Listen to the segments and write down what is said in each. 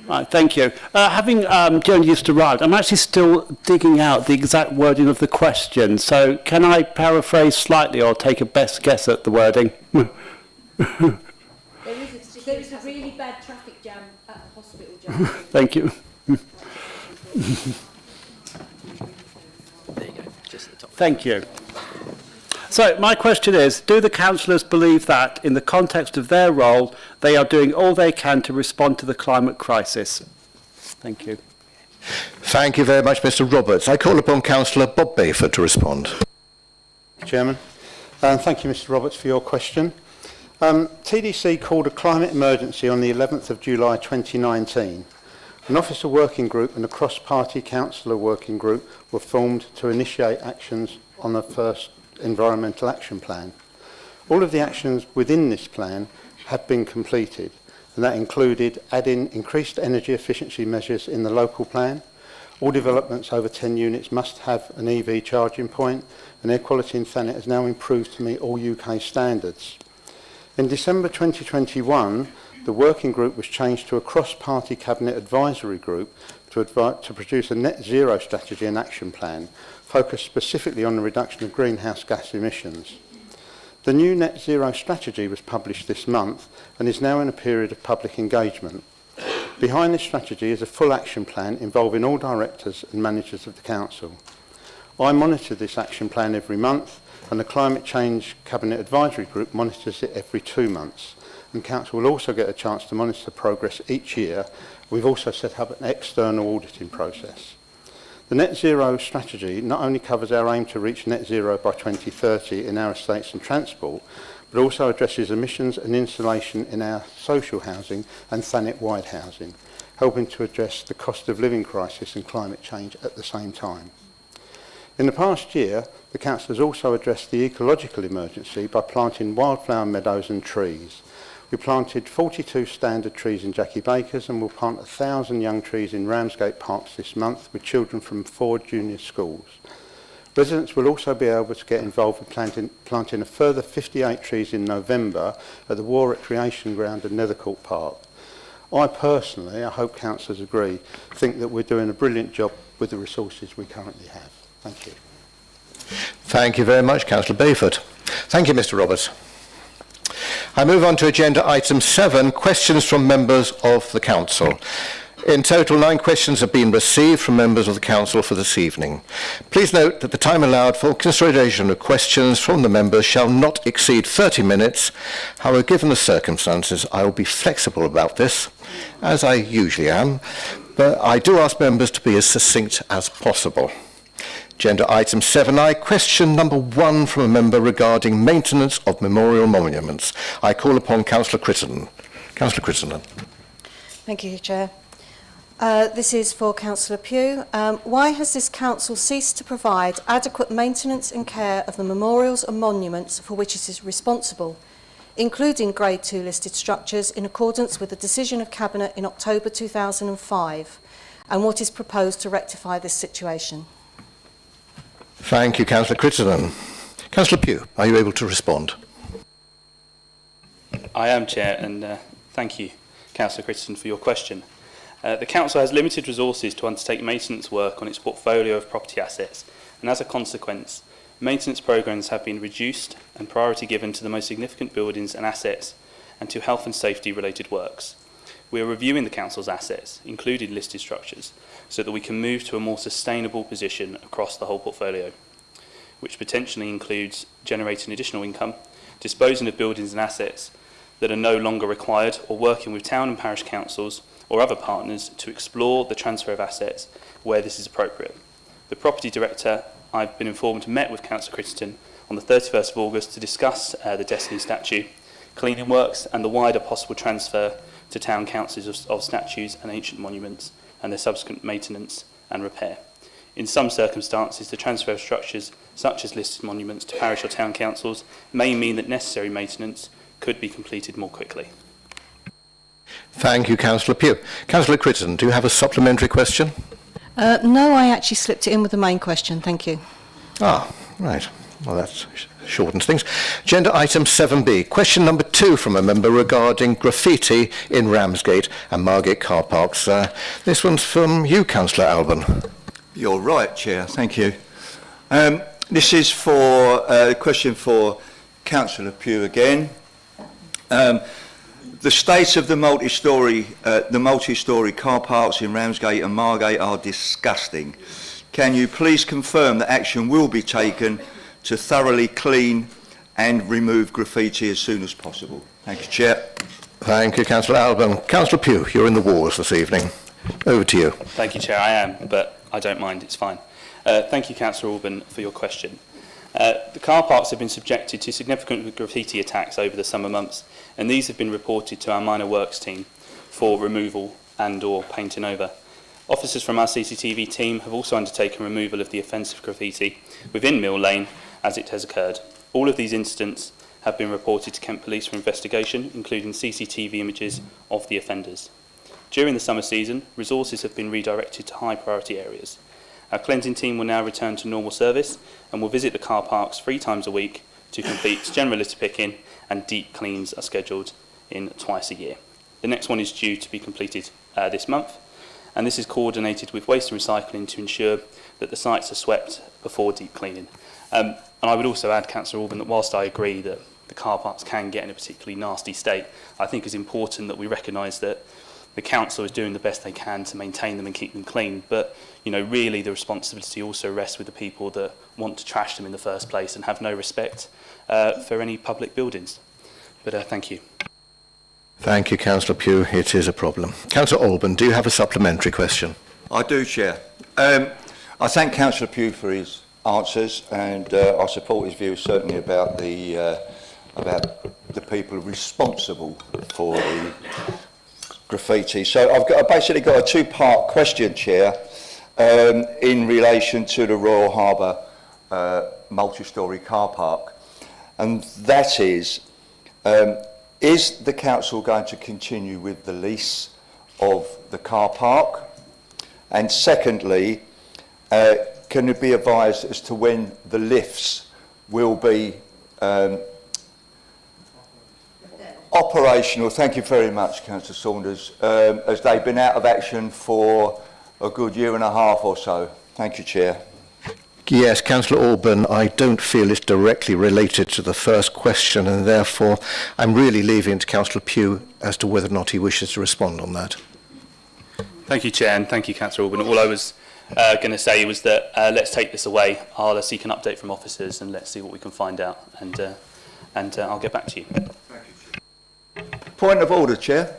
Right, thank you. Having just arrived, I'm actually still digging out the exact wording of the question. So can I paraphrase slightly or take a best guess at the wording? There is a really bad traffic jam at the hospital, John. Thank you. There you go, just at the top. Thank you. So my question is, do the councillors believe that, in the context of their role, they are doing all they can to respond to the climate crisis? Thank you. Thank you very much, Mr Roberts. I call upon Councillor Bob Bayford to respond. Chairman. Thank you, Mr Roberts, for your question. TDC called a climate emergency on the 11th of July 2019. An officer working group and a cross-party councillor working group were formed to initiate actions on the first environmental action plan. All of the actions within this plan have been completed, and that included adding increased energy efficiency measures in the local plan. All developments over 10 units must have an EV charging point, and air quality in Thanet has now improved to meet all UK standards. In December 2021, the working group was changed to a cross-party cabinet advisory group to produce a net zero strategy and action plan focused specifically on the reduction of greenhouse gas emissions. The new net zero strategy was published this month and is now in a period of public engagement. Behind this strategy is a full action plan involving all directors and managers of the council. I monitor this action plan every month, and the Climate Change Cabinet Advisory Group monitors it every 2 months. And Council will also get a chance to monitor progress each year. We've also set up an external auditing process. The net zero strategy not only covers our aim to reach net zero by 2030 in our estates and transport, but also addresses emissions and insulation in our social housing and Thanet-wide housing, helping to address the cost of living crisis and climate change at the same time. In the past year, the Council has also addressed the ecological emergency by planting wildflower meadows and trees. We planted 42 standard trees in Jackie Baker's and will plant 1,000 young trees in Ramsgate Parks this month with children from 4 junior schools. Residents will also be able to get involved with planting a further 58 trees in November at the War Recreation Ground at Nethercourt Park. I personally, I hope councillors agree, think that we're doing a brilliant job with the resources we currently have. Thank you. Thank you very much, Councillor Bayford. Thank you, Mr Roberts. I move on to agenda item 7, questions from members of the Council. In total, 9 questions have been received from members of the Council for this evening. Please note that the time allowed for consideration of questions from the members shall not exceed 30 minutes. However, given the circumstances, I will be flexible about this, as I usually am, but I do ask members to be as succinct as possible. Agenda item 7I, question number 1 from a member regarding maintenance of memorial monuments. I call upon Councillor Crittenden. Councillor Crittenden. Thank you, Chair. This is for Councillor Pugh. Why has this council ceased to provide adequate maintenance and care of the memorials and monuments for which it is responsible, including Grade 2 listed structures, in accordance with the decision of Cabinet in October 2005, and what is proposed to rectify this situation? Thank you, Councillor Crittenden. Councillor Pugh, are you able to respond? I am, Chair, and thank you, Councillor Crittenden, for your question. The Council has limited resources to undertake maintenance work on its portfolio of property assets, and as a consequence, maintenance programmes have been reduced and priority given to the most significant buildings and assets and to health and safety related works. We are reviewing the Council's assets, including listed structures, so that we can move to a more sustainable position across the whole portfolio, which potentially includes generating additional income, disposing of buildings and assets that are no longer required, or working with town and parish councils or other partners to explore the transfer of assets where this is appropriate. The Property Director, I've been informed, met with Councillor Crittenden on the 31st of August to discuss the Destiny statue, cleaning works and the wider possible transfer to town councils of statues and ancient monuments and their subsequent maintenance and repair. In some circumstances, the transfer of structures such as listed monuments to parish or town councils may mean that necessary maintenance could be completed more quickly. Thank you, Councillor Pugh. Councillor Crittenden, do you have a supplementary question? No, I actually slipped it in with the main question. Thank you. Ah, right. Well, that shortens things. Agenda item 7B. Question number 2 from a member regarding graffiti in Ramsgate and Margate car parks. This one's from you, Councillor Alban. You're right, Chair. Thank you. This is for a question for Councillor Pugh again. The state of the multi-storey car parks in Ramsgate and Margate are disgusting. Can you please confirm that action will be taken to thoroughly clean and remove graffiti as soon as possible? Thank you, Chair. Thank you, Councillor Alban. Councillor Pugh, you're in the wars this evening. Over to you. Thank you, Chair. I am, but I don't mind. It's fine. Thank you, Councillor Alban, for your question. The car parks have been subjected to significant graffiti attacks over the summer months, and these have been reported to our minor works team for removal and/or painting over. Officers from our CCTV team have also undertaken removal of the offensive graffiti within Mill Lane as it has occurred. All of these incidents have been reported to Kent Police for investigation, including CCTV images of the offenders. During the summer season, resources have been redirected to high priority areas. Our cleansing team will now return to normal service and will visit the car parks 3 times a week to complete general litter picking, and deep cleans are scheduled in twice a year. The next one is due to be completed this month, and this is coordinated with waste and recycling to ensure that the sites are swept before deep cleaning. And I would also add, Councillor Alban, that whilst I agree that the car parks can get in a particularly nasty state, I think it's important that we recognise that the council is doing the best they can to maintain them and keep them clean, but really the responsibility also rests with the people that want to trash them in the first place and have no respect for any public buildings. But thank you. Thank you, Councillor Pugh. It is a problem. Councillor Alban, do you have a supplementary question? I do, Chair. I thank Councillor Pugh for his answers, and I support his views certainly about the people responsible for the graffiti. So I've basically got a 2-part question, Chair, in relation to the Royal Harbour multi-storey car park, and that is the council going to continue with the lease of the car park? And secondly, can it be advised as to when the lifts will be operational? Thank you very much, Councillor Saunders, as they've been out of action for a good 1.5 years or so. Thank you, Chair. Yes, Councillor Alban, I don't feel it's directly related to the first question, and therefore I'm really leaving it to Councillor Pugh as to whether or not he wishes to respond on that. Thank you, Chair, and thank you, Councillor Alban. All I was going to say was that let's take this away. I'll seek an update from officers and let's see what we can find out, and I'll get back to you. Point of order, Chair.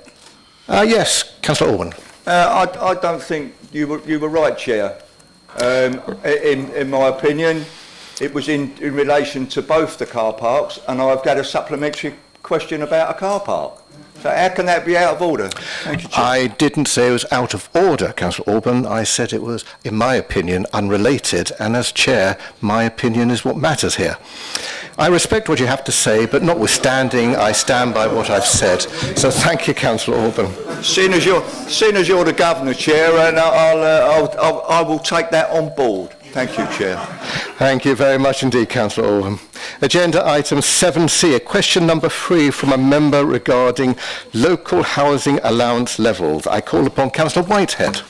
Yes, Councillor Alban. I don't think you were right, Chair. In my opinion, it was in relation to both the car parks, and I've got a supplementary question about a car park. So how can that be out of order? Thank you, Chair. I didn't say it was out of order, Councillor Alban. I said it was, in my opinion, unrelated, and as Chair, my opinion is what matters here. I respect what you have to say, but notwithstanding, I stand by what I've said. So thank you, Councillor Alban. Seeing as you're the Governor, Chair, and I will take that on board. Thank you, Chair. Thank you very much indeed, Councillor Alban. Agenda item 7C, a question number 3 from a member regarding local housing allowance levels. I call upon Councillor Whitehead.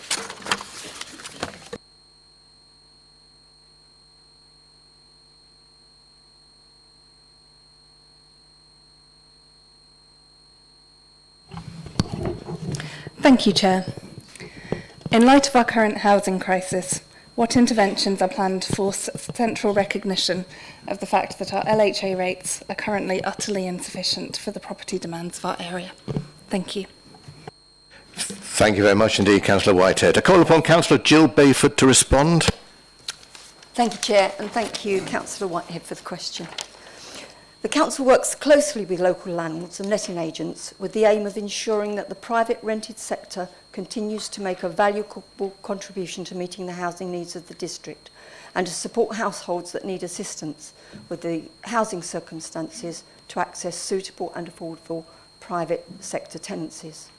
Thank you, Chair. In light of our current housing crisis, what interventions are planned for central recognition of the fact that our LHA rates are currently utterly insufficient for the property demands of our area? Thank you. Thank you very much indeed, Councillor Whitehead. I call upon Councillor Jill Bayford to respond. Thank you, Chair, and thank you, Councillor Whitehead, for the question. The Council works closely with local landlords and letting agents with the aim of ensuring that the private rented sector continues to make a valuable contribution to meeting the housing needs of the district and to support households that need assistance with the housing circumstances to access suitable and affordable private sector tenancies.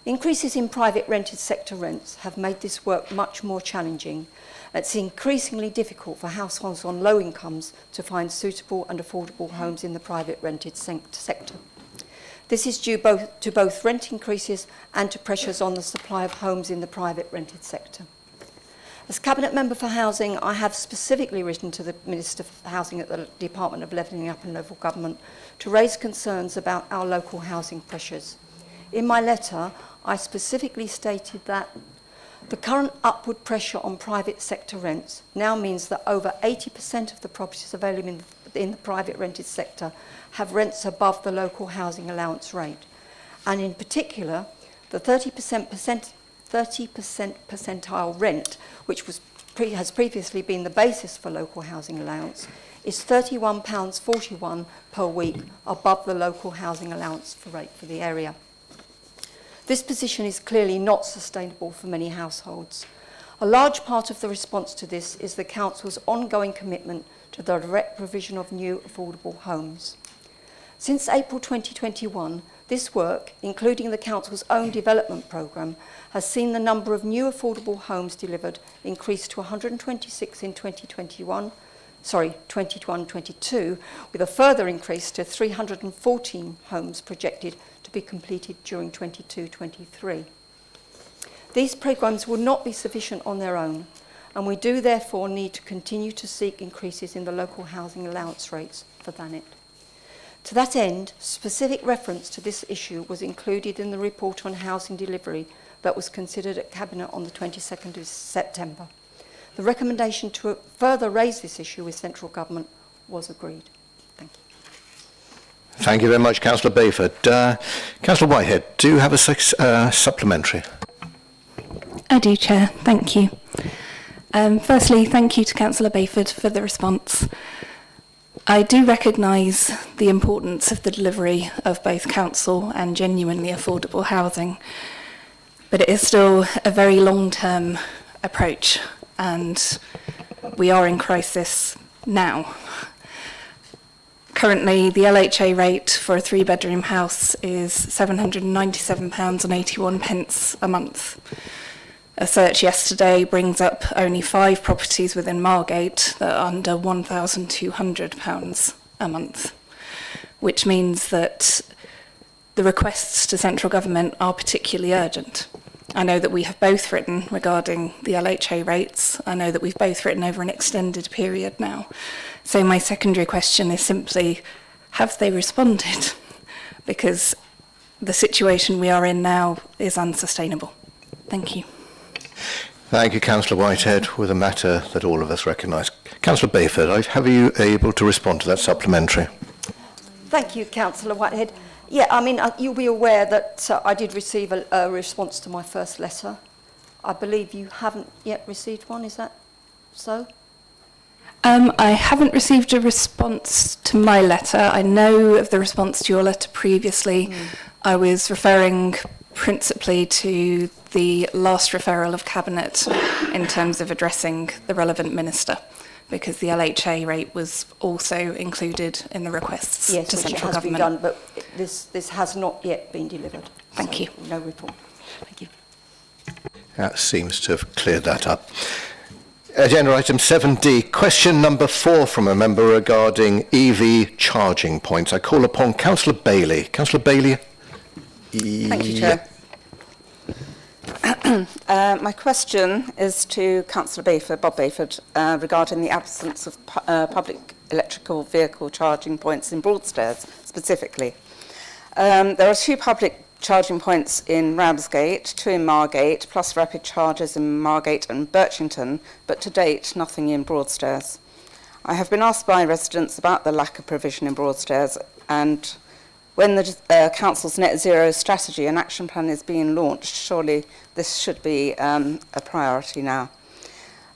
Increases in private rented sector rents have made this work much more challenging. It's increasingly difficult for households on low incomes to find suitable and affordable homes in the private rented sector. This is due to both rent increases and to pressures on the supply of homes in the private rented sector. As Cabinet Member for Housing, I have specifically written to the Minister for Housing at the Department of Levelling Up and Local Government to raise concerns about our local housing pressures. In my letter, I specifically stated that the current upward pressure on private sector rents now means that over 80% of the properties available in the private rented sector have rents above the local housing allowance rate. And in particular, the 30% percentile rent, which has previously been the basis for local housing allowance, is £31.41 per week above the local housing allowance rate for the area. This position is clearly not sustainable for many households. A large part of the response to this is the Council's ongoing commitment to the direct provision of new affordable homes. Since April 2021, this work, including the Council's own development programme, has seen the number of new affordable homes delivered increase to 126 in 2021-22, with a further increase to 314 homes projected to be completed during 22-23. These programmes will not be sufficient on their own, and we do therefore need to continue to seek increases in the local housing allowance rates for Thanet. To that end, specific reference to this issue was included in the report on housing delivery that was considered at Cabinet on the 22nd of September. The recommendation to further raise this issue with central government was agreed. Thank you. Thank you very much, Councillor Bayford. Councillor Whitehead, do you have a supplementary? I do, Chair. Thank you. Firstly, thank you to Councillor Bayford for the response. I do recognise the importance of the delivery of both council and genuinely affordable housing, but it is still a very long-term approach, and we are in crisis now. Currently, the LHA rate for a three-bedroom house is £797.81 a month. A search yesterday brings up only 5 properties within Margate that are under £1,200 a month, which means that the requests to central government are particularly urgent. I know that we have both written regarding the LHA rates. I know that we've both written over an extended period now. So my secondary question is simply, have they responded? Because the situation we are in now is unsustainable. Thank you. Thank you, Councillor Whitehead, with a matter that all of us recognise. Councillor Bayford, have you able to respond to that supplementary? Thank you, Councillor Whitehead. Yeah, I mean, you'll be aware that I did receive a response to my first letter. I believe you haven't yet received one, is that so? I haven't received a response to my letter. I know of the response to your letter previously. I was referring principally to the last referral of Cabinet in terms of addressing the relevant minister, because the LHA rate was also included in the requests to central government. Yes, which has been done, but this has not yet been delivered. Thank you. No report. Thank you. That seems to have cleared that up. Agenda item 7D, question number 4 from a member regarding EV charging points. I call upon Councillor Bailey. Councillor Bailey. Thank you, Chair. My question is to Councillor Bayford, Bob Bayford, regarding the absence of public electrical vehicle charging points in Broadstairs specifically. There are 2 public charging points in Ramsgate, 2 in Margate, plus rapid chargers in Margate and Birchington, but to date nothing in Broadstairs. I have been asked by residents about the lack of provision in Broadstairs, and when the Council's net zero strategy and action plan is being launched, surely this should be a priority now.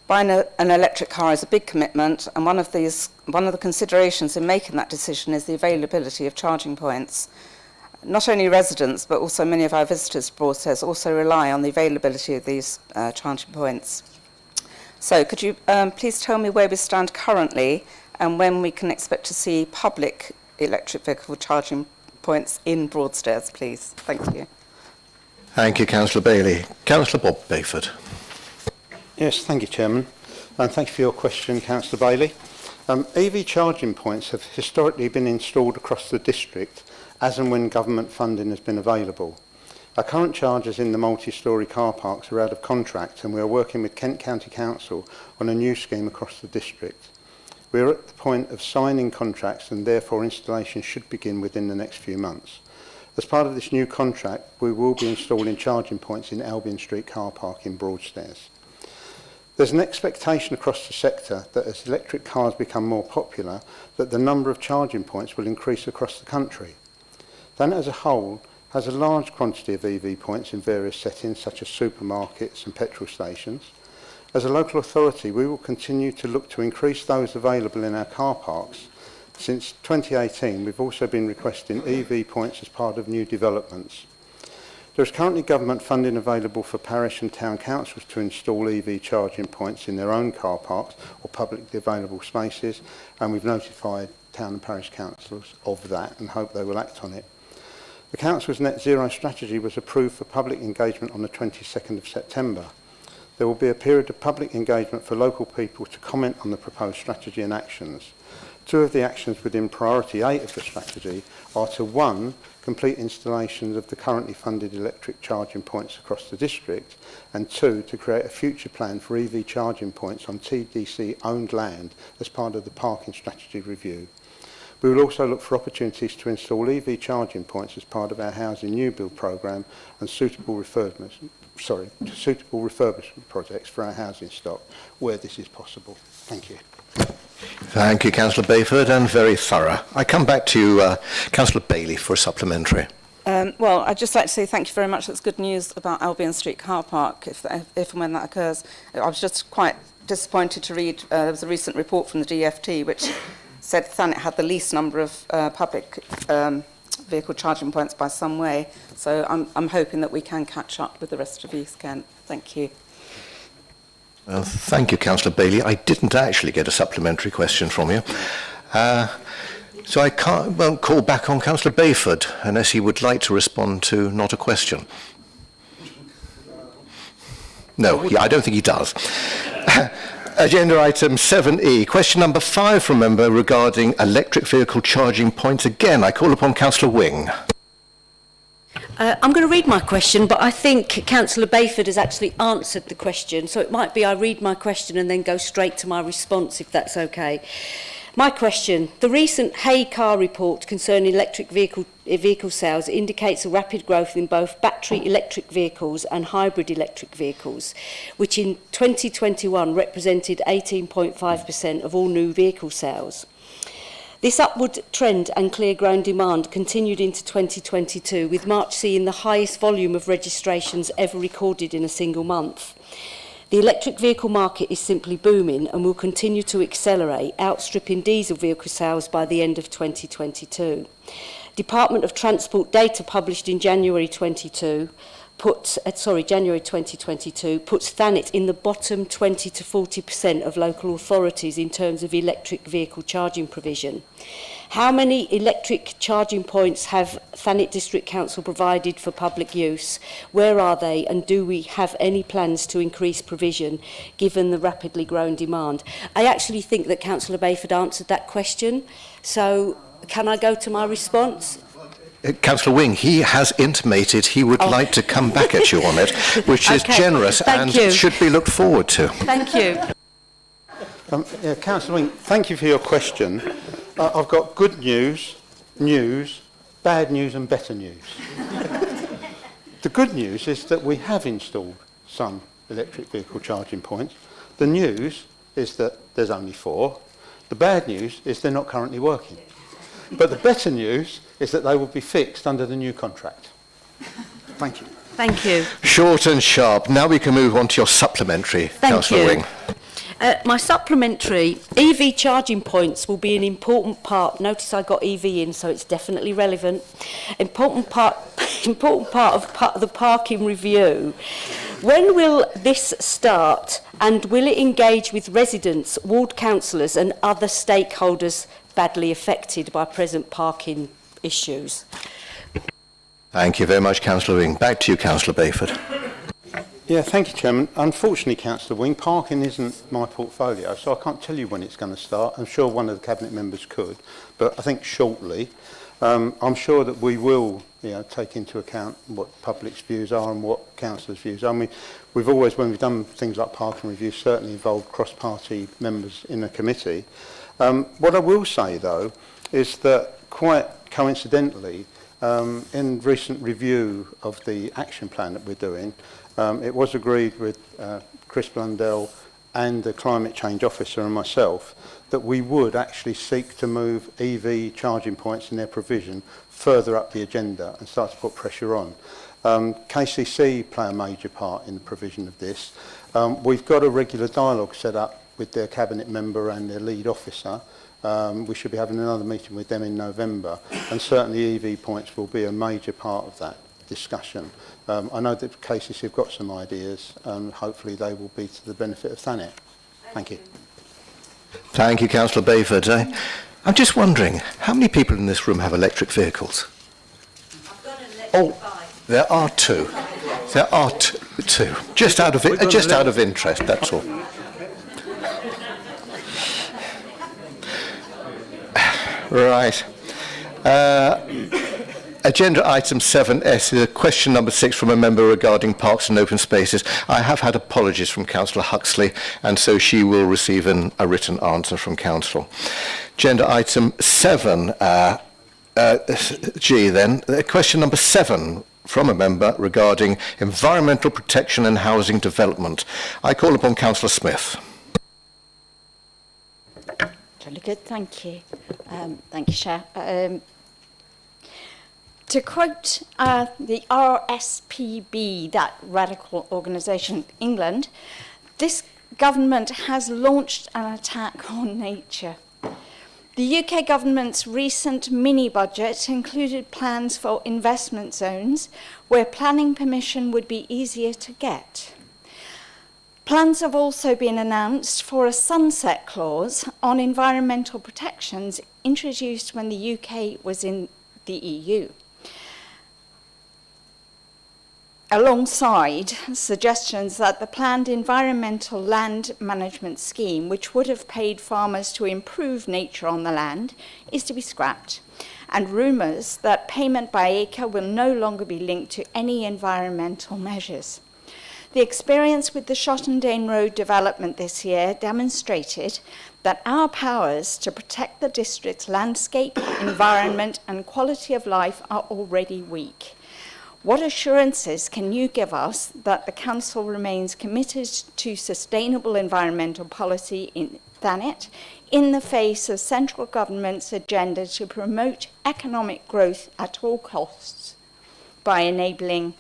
Buying an electric car is a big commitment, and one of the considerations in making that decision is the availability of charging points. Not only residents, but also many of our visitors to Broadstairs also rely on the availability of these charging points. So could you please tell me where we stand currently and when we can expect to see public electric vehicle charging points in Broadstairs, please? Thank you. Thank you, Councillor Bailey. Councillor Bob Bayford. Yes, thank you, Chairman. And thank you for your question, Councillor Bailey. EV charging points have historically been installed across the district as and when government funding has been available. Our current chargers in the multi-storey car parks are out of contract, and we are working with Kent County Council on a new scheme across the district. We are at the point of signing contracts, and therefore installation should begin within the next few months. As part of this new contract, we will be installing charging points in Albion Street car park in Broadstairs. There's an expectation across the sector that as electric cars become more popular, that the number of charging points will increase across the country. Thanet as a whole has a large quantity of EV points in various settings such as supermarkets and petrol stations. As a local authority, we will continue to look to increase those available in our car parks. Since 2018, we've also been requesting EV points as part of new developments. There is currently government funding available for parish and town councils to install EV charging points in their own car parks or publicly available spaces, and we've notified town and parish councils of that and hope they will act on it. The Council's net zero strategy was approved for public engagement on the 22nd of September. There will be a period of public engagement for local people to comment on the proposed strategy and actions. Two of the actions within priority 8 of the strategy are to 1, complete installations of the currently funded electric charging points across the district, and 2, to create a future plan for EV charging points on TDC owned land as part of the parking strategy review. We will also look for opportunities to install EV charging points as part of our housing new build programme and suitable refurbishment projects for our housing stock where this is possible. Thank you. Thank you, Councillor Bayford, and very thorough. I come back to you, Councillor Bailey, for a supplementary. Well, I'd just like to say thank you very much. That's good news about Albion Street car park, if and when that occurs. I was just quite disappointed to read, there was a recent report from the DFT which said Thanet had the least number of public vehicle charging points by some way. So I'm hoping that we can catch up with the rest of East Kent. Thank you. Well, thank you, Councillor Bailey. I didn't actually get a supplementary question from you. So I won't call back on Councillor Bayford unless he would like to respond to not a question. No, I don't think he does. Agenda item 7E, question number 5 from member regarding electric vehicle charging points. Again, I call upon Councillor Wing. I'm going to read my question, but I think Councillor Bayford has actually answered the question, so it might be I read my question and then go straight to my response, if that's okay. My question: the recent Hay Car report concerning electric vehicle sales indicates a rapid growth in both battery electric vehicles and hybrid electric vehicles, which in 2021 represented 18.5% of all new vehicle sales. This upward trend and clear growing demand continued into 2022, with March seeing the highest volume of registrations ever recorded in a single month. The electric vehicle market is simply booming and will continue to accelerate, outstripping diesel vehicle sales by the end of 2022. Department of Transport data published in January 2022 puts Thanet in the bottom 20 to 40% of local authorities in terms of electric vehicle charging provision. How many electric charging points have Thanet District Council provided for public use? Where are they, and do we have any plans to increase provision given the rapidly growing demand? I actually think that Councillor Bayford answered that question, so can I go to my response? Councillor Wing, he has intimated he would like to come back at you on it, which is generous and should be looked forward to. Thank you. Councillor Wing, thank you for your question. I've got good news, bad news and better news. The good news is that we have installed some electric vehicle charging points. The news is that there's only 4. The bad news is they're not currently working. But the better news is that they will be fixed under the new contract. Thank you. Thank you. Short and sharp. Now we can move on to your supplementary, Councillor Wing. My supplementary, EV charging points will be an important part. Notice I got EV in, so it's definitely relevant. Important part of the parking review. When will this start, and will it engage with residents, ward councillors and other stakeholders badly affected by present parking issues? Thank you very much, Councillor Wing. Back to you, Councillor Bayford. Yeah, thank you, Chairman. Unfortunately, Councillor Wing, parking isn't my portfolio, so I can't tell you when it's going to start. I'm sure one of the Cabinet members could, but I think shortly. I'm sure that we will, take into account what the public's views are and what councillors' views are. I mean, we've always, when we've done things like parking reviews, certainly involved cross-party members in the committee. What I will say, though, is that quite coincidentally, in recent review of the action plan that we're doing, it was agreed with Chris Blundell and the Climate Change Officer and myself that we would actually seek to move EV charging points in their provision further up the agenda and start to put pressure on. KCC play a major part in the provision of this. We've got a regular dialogue set up with their Cabinet member and their lead officer. We should be having another meeting with them in November, and certainly EV points will be a major part of that discussion. I know that KCC have got some ideas, and hopefully they will be to the benefit of Thanet. Thank you. Thank you, Councillor Bayford. I'm just wondering, how many people in this room have electric vehicles? I've got an electric bike. There are two. There are two. Just out of interest, that's all. Right. Agenda item 7S is a question number 6 from a member regarding parks and open spaces. I have had apologies from Councillor Huxley, and so she will receive a written answer from Council. Agenda item 7, G then, question number 7 from a member regarding environmental protection and housing development. I call upon Councillor Smith. Jolly good, thank you. Thank you, Chair. To quote the RSPB, that radical organisation in England, this government has launched an attack on nature. The UK government's recent mini-budget included plans for investment zones where planning permission would be easier to get. Plans have also been announced for a sunset clause on environmental protections introduced when the UK was in the EU. Alongside suggestions that the planned environmental land management scheme, which would have paid farmers to improve nature on the land, is to be scrapped, and rumours that payment by acre will no longer be linked to any environmental measures. The experience with the Shottendane Road development this year demonstrated that our powers to protect the district's landscape, environment and quality of life are already weak. What assurances can you give us that the Council remains committed to sustainable environmental policy in Thanet in the face of central government's agenda to promote economic growth at all costs by enabling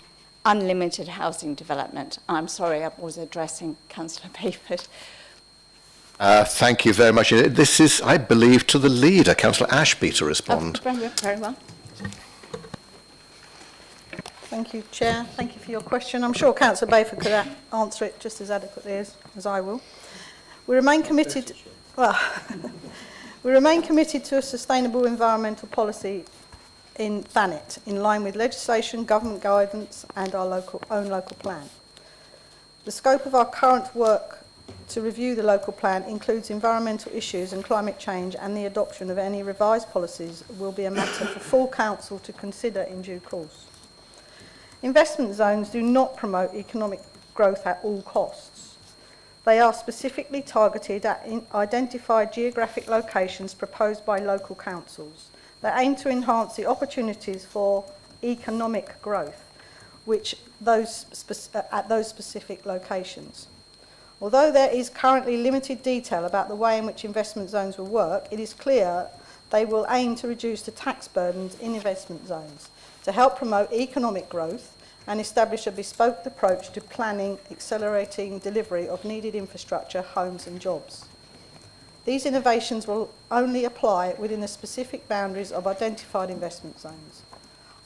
unlimited housing development? I'm sorry, I was addressing Councillor Bayford. Thank you very much. This is, I believe, to the leader, Councillor Ashby, to respond. Very well. Thank you, Chair. Thank you for your question. I'm sure Councillor Bayford could answer it just as adequately as I will. We remain committed. We remain committed to a sustainable environmental policy in Thanet, in line with legislation, government guidance, and our own local plan. The scope of our current work to review the local plan includes environmental issues and climate change, and the adoption of any revised policies will be a matter for full council to consider in due course. Investment zones do not promote economic growth at all costs. They are specifically targeted at identified geographic locations proposed by local councils. They aim to enhance the opportunities for economic growth, at those specific locations. Although there is currently limited detail about the way in which investment zones will work, it is clear they will aim to reduce the tax burdens in investment zones, to help promote economic growth and establish a bespoke approach to planning, accelerating delivery of needed infrastructure, homes and jobs. These innovations will only apply within the specific boundaries of identified investment zones.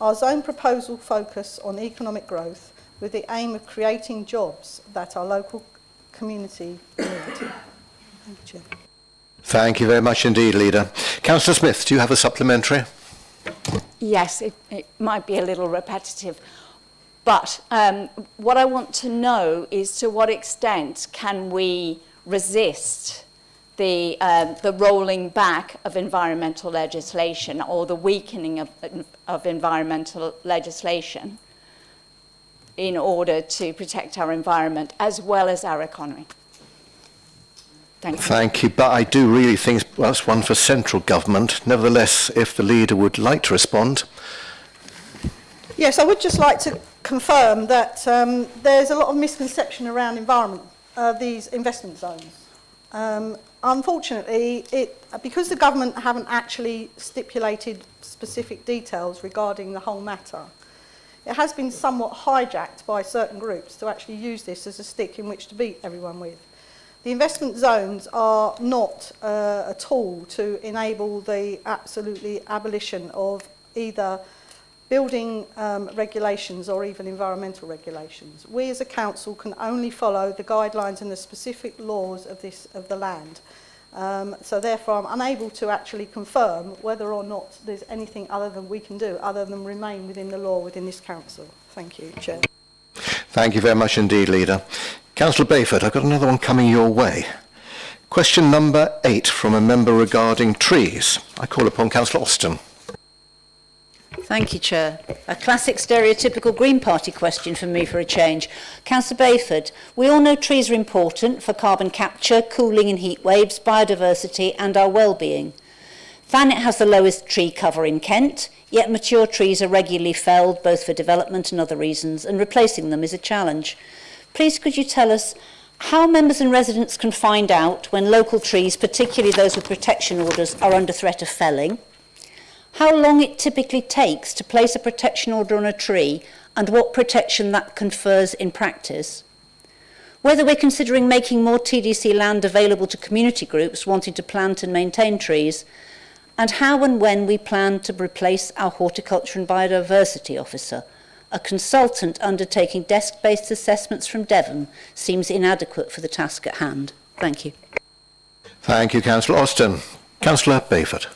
Our zone proposal focus on economic growth with the aim of creating jobs that our local community need. Thank you, Chair. Thank you very much indeed, Leader. Councillor Smith, do you have a supplementary? Yes, it might be a little repetitive, but what I want to know is to what extent can we resist the rolling back of environmental legislation or the weakening of environmental legislation in order to protect our environment as well as our economy. Thank you. Thank you, but I do really think that's one for central government. Nevertheless, if the leader would like to respond. Yes, I would just like to confirm that there's a lot of misconception around environment, these investment zones. Unfortunately, because the government haven't actually stipulated specific details regarding the whole matter, it has been somewhat hijacked by certain groups to actually use this as a stick in which to beat everyone with. The investment zones are not a tool to enable the absolutely abolition of either building regulations or even environmental regulations. We as a council can only follow the guidelines and the specific laws of the land. So therefore I'm unable to actually confirm whether or not there's anything other than we can do other than remain within the law within this council. Thank you, Chair. Thank you very much indeed, Leader. Councillor Bayford, I've got another one coming your way. Question number 8 from a member regarding trees. I call upon Councillor Austin. Thank you, Chair. A classic stereotypical Green Party question from me for a change. Councillor Bayford, we all know trees are important for carbon capture, cooling and heat waves, biodiversity and our well-being. Thanet has the lowest tree cover in Kent, yet mature trees are regularly felled both for development and other reasons, and replacing them is a challenge. Please could you tell us how members and residents can find out when local trees, particularly those with protection orders, are under threat of felling? How long it typically takes to place a protection order on a tree and what protection that confers in practice? Whether we're considering making more TDC land available to community groups wanting to plant and maintain trees, and how and when we plan to replace our horticulture and biodiversity officer. A consultant undertaking desk-based assessments from Devon seems inadequate for the task at hand. Thank you. Thank you, Councillor Austin. Councillor Bayford.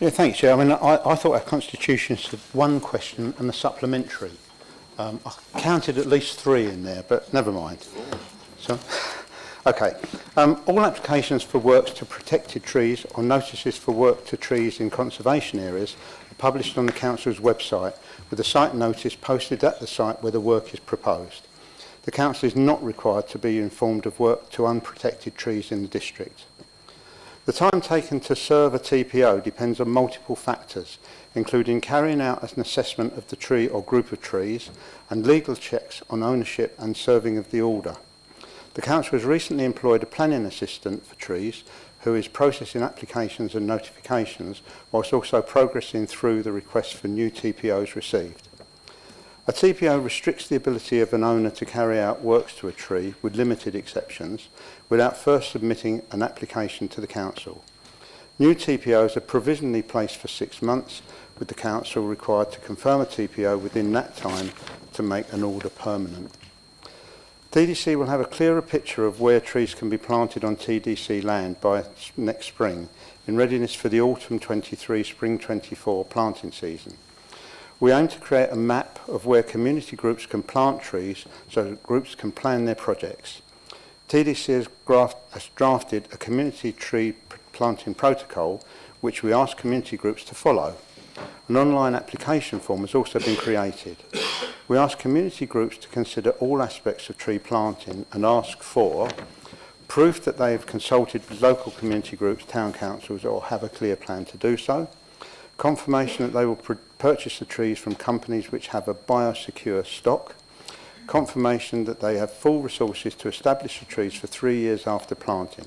Yeah, thanks, Chair. I mean, I thought our constitution said one question and a supplementary. I counted at least 3 in there, but never mind. So, okay. All applications for works to protected trees or notices for work to trees in conservation areas are published on the Council's website with a site notice posted at the site where the work is proposed. The Council is not required to be informed of work to unprotected trees in the district. The time taken to serve a TPO depends on multiple factors, including carrying out an assessment of the tree or group of trees and legal checks on ownership and serving of the order. The Council has recently employed a planning assistant for trees who is processing applications and notifications whilst also progressing through the requests for new TPOs received. A TPO restricts the ability of an owner to carry out works to a tree, with limited exceptions, without first submitting an application to the Council. New TPOs are provisionally placed for 6 months, with the Council required to confirm a TPO within that time to make an order permanent. TDC will have a clearer picture of where trees can be planted on TDC land by next spring, in readiness for the autumn 23, spring 24 planting season. We aim to create a map of where community groups can plant trees so that groups can plan their projects. TDC has drafted a community tree planting protocol which we ask community groups to follow. An online application form has also been created. We ask community groups to consider all aspects of tree planting and ask for proof that they have consulted with local community groups, town councils or have a clear plan to do so, confirmation that they will purchase the trees from companies which have a biosecure stock, confirmation that they have full resources to establish the trees for 3 years after planting.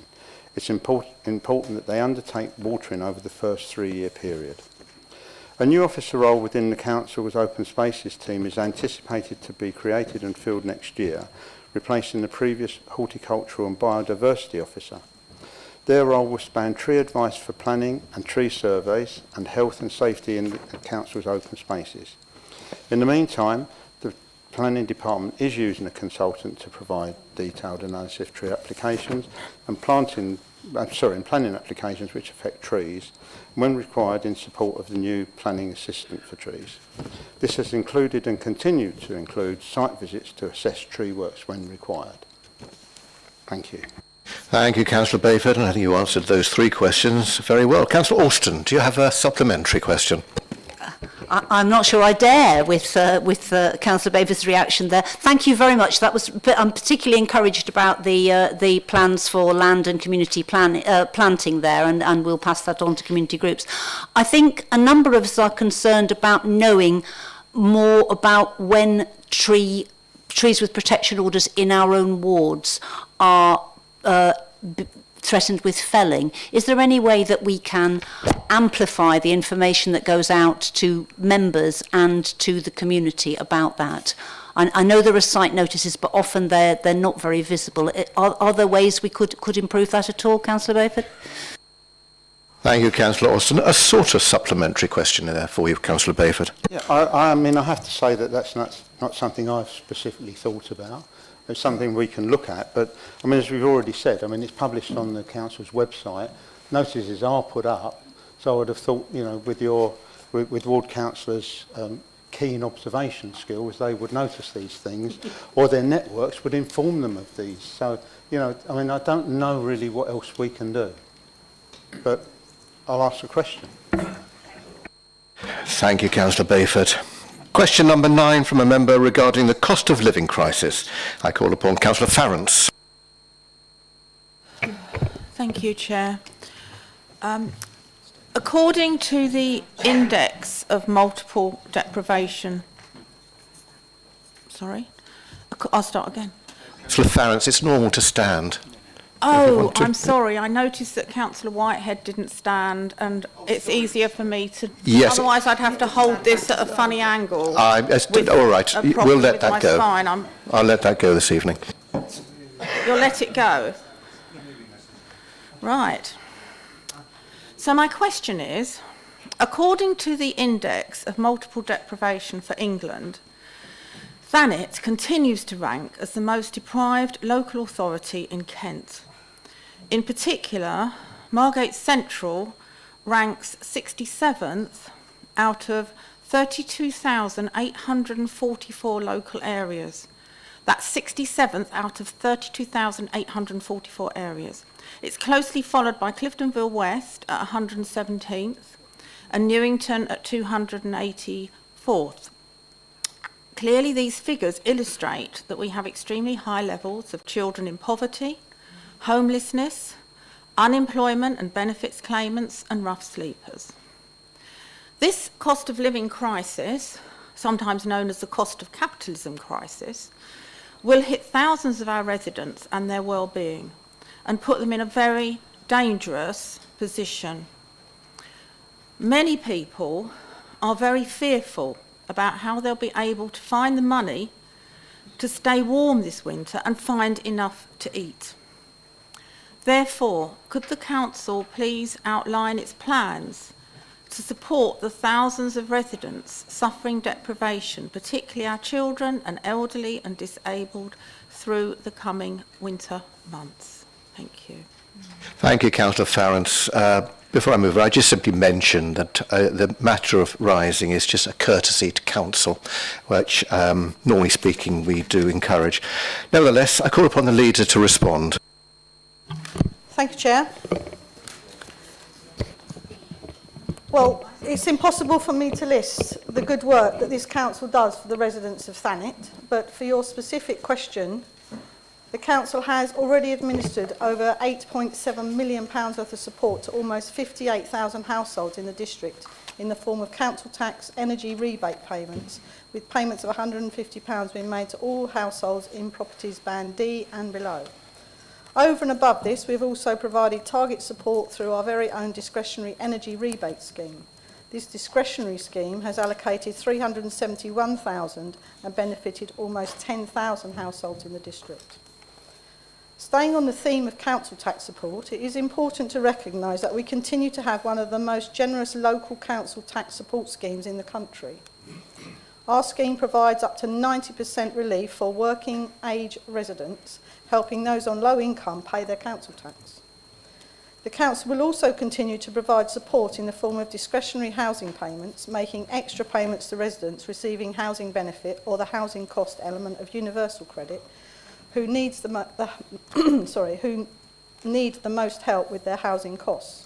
It's important that they undertake watering over the first 3-year period. A new officer role within the Council's Open Spaces team is anticipated to be created and filled next year, replacing the previous Horticultural and Biodiversity Officer. Their role will span tree advice for planning and tree surveys and health and safety in the Council's open spaces. In the meantime, the Planning Department is using a consultant to provide detailed analysis of tree applications and planting in planning applications which affect trees, when required in support of the new planning assistant for trees. This has included and continued to include site visits to assess tree works when required. Thank you. Thank you, Councillor Bayford, and I think you answered those three questions very well. Councillor Alston, do you have a supplementary question? I'm not sure I dare with Councillor Bayford's reaction there. Thank you very much. That was, I'm particularly encouraged about the plans for land and community planting there, and we'll pass that on to community groups. I think a number of us are concerned about knowing more about when trees with protection orders in our own wards are threatened with felling. Is there any way that we can amplify the information that goes out to members and to the community about that? I know there are site notices, but often they're not very visible. Are there ways we could improve that at all, Councillor Bayford? Thank you, Councillor Alston. A sort of supplementary question there for you, Councillor Bayford. Yeah, I mean, I have to say that that's not something I've specifically thought about. It's something we can look at, but I mean, as we've already said, I mean, it's published on the council's website. Notices are put up, so I would have thought, you know, with ward councillors' keen observation skills, they would notice these things, or their networks would inform them of these. So, you know, I mean, I don't know really what else we can do, but I'll ask a question. Thank you, Councillor Bayford. Question number 9 from a member regarding the cost of living crisis. I call upon Councillor Farrance. Thank you, Chair. According to the index of multiple deprivation, I'll start again. Councillor Farrance, it's normal to stand. Oh, I'm sorry. I noticed that Councillor Whitehead didn't stand, and it's easier for me to... Yes. Otherwise, I'd have to hold this at a funny angle. All right, we'll let that go. I'll let that go this evening. You'll let it go? Right. So my question is, according to the index of multiple deprivation for England, Thanet continues to rank as the most deprived local authority in Kent. In particular, Margate Central ranks 67th out of 32,844 local areas. That's 67th out of 32,844 areas. It's closely followed by Cliftonville West at 117th and Newington at 284th. Clearly, these figures illustrate that we have extremely high levels of children in poverty, homelessness, unemployment and benefits claimants, and rough sleepers. This cost of living crisis, sometimes known as the cost of capitalism crisis, will hit thousands of our residents and their well-being and put them in a very dangerous position. Many people are very fearful about how they'll be able to find the money to stay warm this winter and find enough to eat. Therefore, could the Council please outline its plans to support the thousands of residents suffering deprivation, particularly our children and elderly and disabled, through the coming winter months? Thank you. Thank you, Councillor Farrance. Before I move on, I just simply mention that the matter of rising is just a courtesy to Council, which, normally speaking, we do encourage. Nevertheless, I call upon the leader to respond. Thank you, Chair. Well, it's impossible for me to list the good work that this council does for the residents of Thanet, but for your specific question, the council has already administered over £8.7 million worth of support to almost 58,000 households in the district in the form of council tax energy rebate payments, with payments of £150 being made to all households in properties band D and below. Over and above this, we've also provided target support through our very own discretionary energy rebate scheme. This discretionary scheme has allocated £371,000 and benefited almost 10,000 households in the district. Staying on the theme of council tax support, it is important to recognise that we continue to have one of the most generous local council tax support schemes in the country. Our scheme provides up to 90% relief for working age residents, helping those on low income pay their council tax. The Council will also continue to provide support in the form of discretionary housing payments, making extra payments to residents receiving housing benefit or the housing cost element of universal credit who need the most help with their housing costs.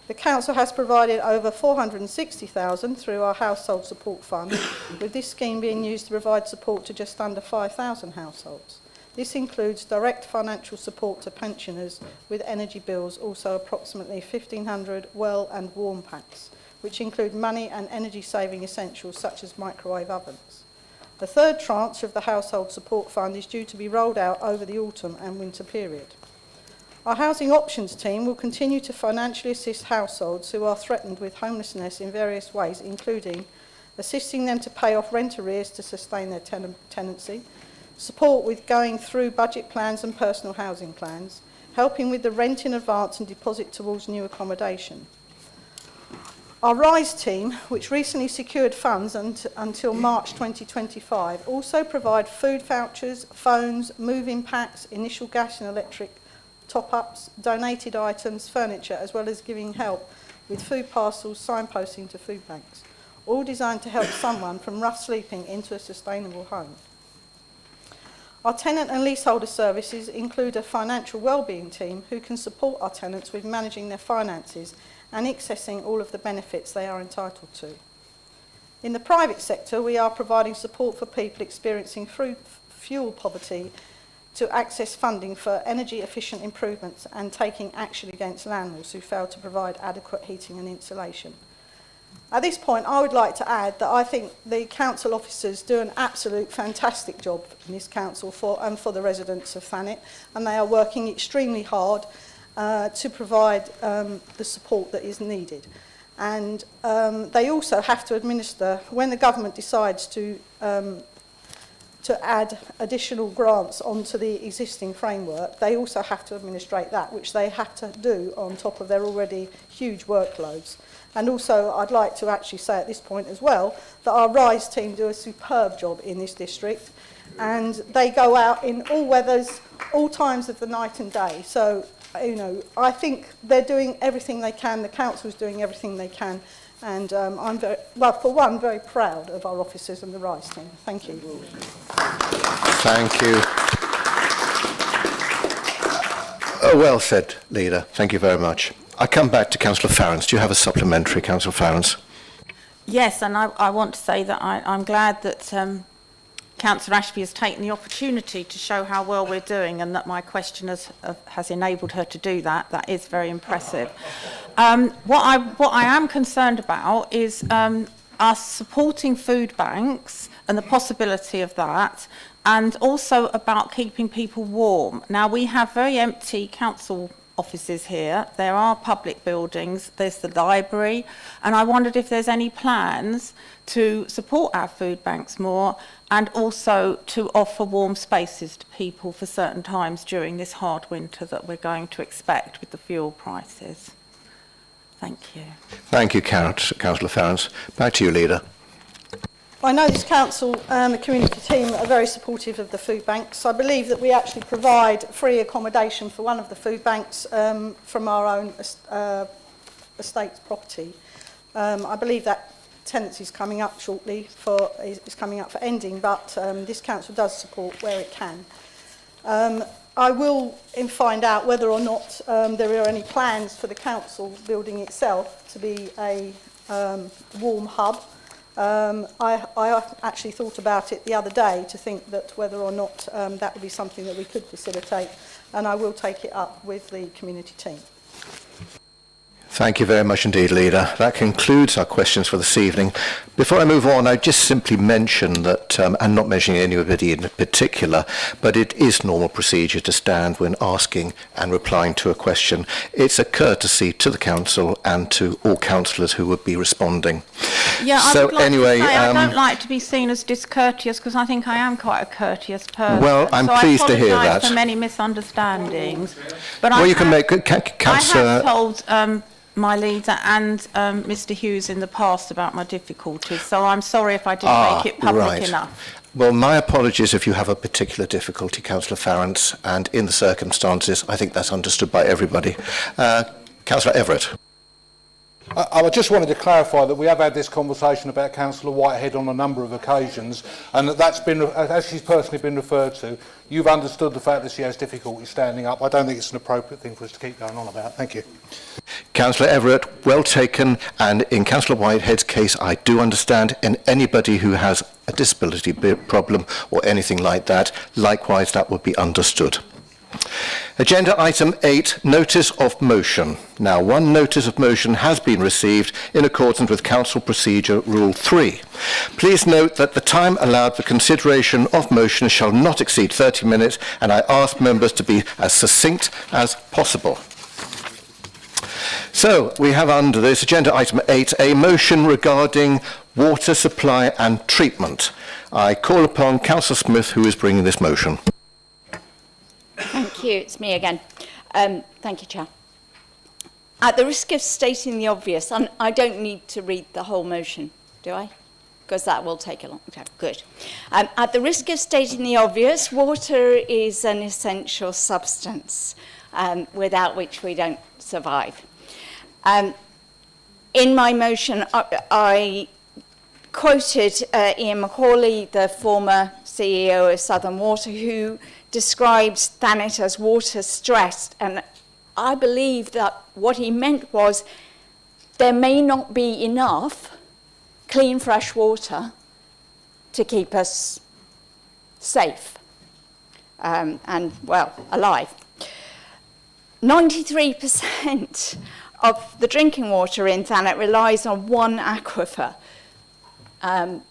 The Council has provided over £460,000 through our Household Support Fund, with this scheme being used to provide support to just under 5,000 households. This includes direct financial support to pensioners with energy bills, also approximately 1,500 well and warm packs, which include money and energy-saving essentials such as microwave ovens. The third tranche of the Household Support Fund is due to be rolled out over the autumn and winter period. Our Housing Options team will continue to financially assist households who are threatened with homelessness in various ways, including assisting them to pay off rent arrears to sustain their tenancy, support with going through budget plans and personal housing plans, helping with the rent in advance and deposit towards new accommodation. Our RISE team, which recently secured funds until March 2025, also provide food vouchers, phones, move-in packs, initial gas and electric top-ups, donated items, furniture, as well as giving help with food parcels, signposting to food banks, all designed to help someone from rough sleeping into a sustainable home. Our tenant and leaseholder services include a financial wellbeing team who can support our tenants with managing their finances and accessing all of the benefits they are entitled to. In the private sector, we are providing support for people experiencing fuel poverty to access funding for energy efficient improvements and taking action against landlords who fail to provide adequate heating and insulation. At this point, I would like to add that I think the council officers do an absolute fantastic job in this council for the residents of Thanet, and they are working extremely hard to provide the support that is needed. And they also have to administer, when the government decides to add additional grants onto the existing framework, they also have to administrate that, which they have to do on top of their already huge workloads. And also, I'd like to actually say at this point as well that our RISE team do a superb job in this district, and they go out in all weathers, all times of the night and day. So, you know, I think they're doing everything they can, the council's doing everything they can, and I'm very proud of our officers and the RISE team. Thank you. Thank you. Well said, Leader. Thank you very much. I come back to Councillor Farrens. Do you have a supplementary, Councillor Farrens? Yes, and I want to say that I'm glad that Councillor Ashby has taken the opportunity to show how well we're doing, and that my question has enabled her to do that. That is very impressive. What I am concerned about is us supporting food banks and the possibility of that, and also about keeping people warm. Now, we have very empty council offices here. There are public buildings, there's the library, and I wondered if there's any plans to support our food banks more, and also to offer warm spaces to people for certain times during this hard winter that we're going to expect with the fuel prices. Thank you. Thank you, Councillor Farrens. Back to you, Leader. I know this council and the community team are very supportive of the food banks. I believe that we actually provide free accommodation for one of the food banks from our own estate's property. I believe that tenancy is coming up shortly is coming up for ending, but this council does support where it can. I will find out whether or not there are any plans for the council building itself to be a warm hub. I actually thought about it the other day to think that whether or not that would be something that we could facilitate, and I will take it up with the community team. Thank you very much indeed, Leader. That concludes our questions for this evening. Before I move on, I just simply mention that, and not mentioning anybody in particular, but it is normal procedure to stand when asking and replying to a question. It's a courtesy to the council and to all councillors who would be responding. Yeah, so I would like anyway, to say I don't like to be seen as discourteous, because I think I am quite a courteous person. Well, I'm pleased to hear that. I apologise for many misunderstandings. But well, I you can make Councillor. I have told my leader and Mr. Hughes in the past about my difficulties, so I'm sorry if I didn't make it public enough. Well, my apologies if you have a particular difficulty, Councillor Farrance, and in the circumstances, I think that's understood by everybody. Councillor Everett. I just wanted to clarify that we have had this conversation about Councillor Whitehead on a number of occasions, and that's been, as she's personally been referred to, you've understood the fact that she has difficulty standing up. I don't think it's an appropriate thing for us to keep going on about. Thank you. Councillor Everett, well taken, and in Councillor Whitehead's case, I do understand, and anybody who has a disability problem or anything like that, likewise, that would be understood. Agenda item 8, notice of motion. Now, one notice of motion has been received in accordance with Council Procedure Rule 3. Please note that the time allowed for consideration of motions shall not exceed 30 minutes, and I ask members to be as succinct as possible. So, we have under this agenda item 8 a motion regarding water supply and treatment. I call upon Councillor Smith, who is bringing this motion. Thank you. It's me again. Thank you, Chair. At the risk of stating the obvious, and I don't need to read the whole motion, do I? Because that will take a long time. Good. At the risk of stating the obvious, water is an essential substance without which we don't survive. In my motion, I quoted Ian Macaulay, the former CEO of Southern Water, who described Thanet as water stressed, and I believe that what he meant was there may not be enough clean, fresh water to keep us safe and, well, alive. 93% of the drinking water in Thanet relies on one aquifer. And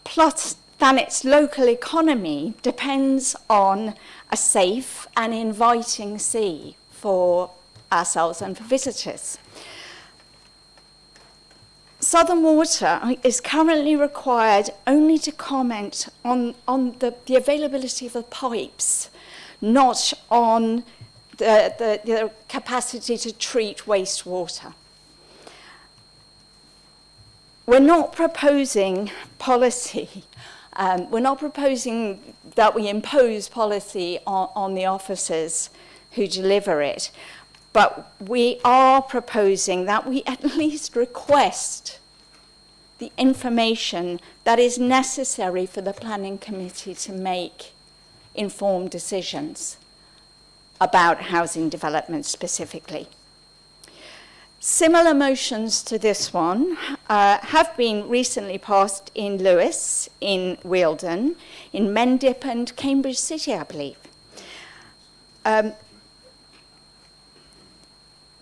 plus, Thanet's local economy depends on a safe and inviting sea for ourselves and for visitors. Southern Water is currently required only to comment on the availability of the pipes, not on the capacity to treat wastewater. We're not proposing policy. We're not proposing that we impose policy on the officers who deliver it, but we are proposing that we at least request the information that is necessary for the planning committee to make informed decisions about housing development specifically. Similar motions to this one have been recently passed in Lewis, in Wealdon, in Mendip and Cambridge City, I believe.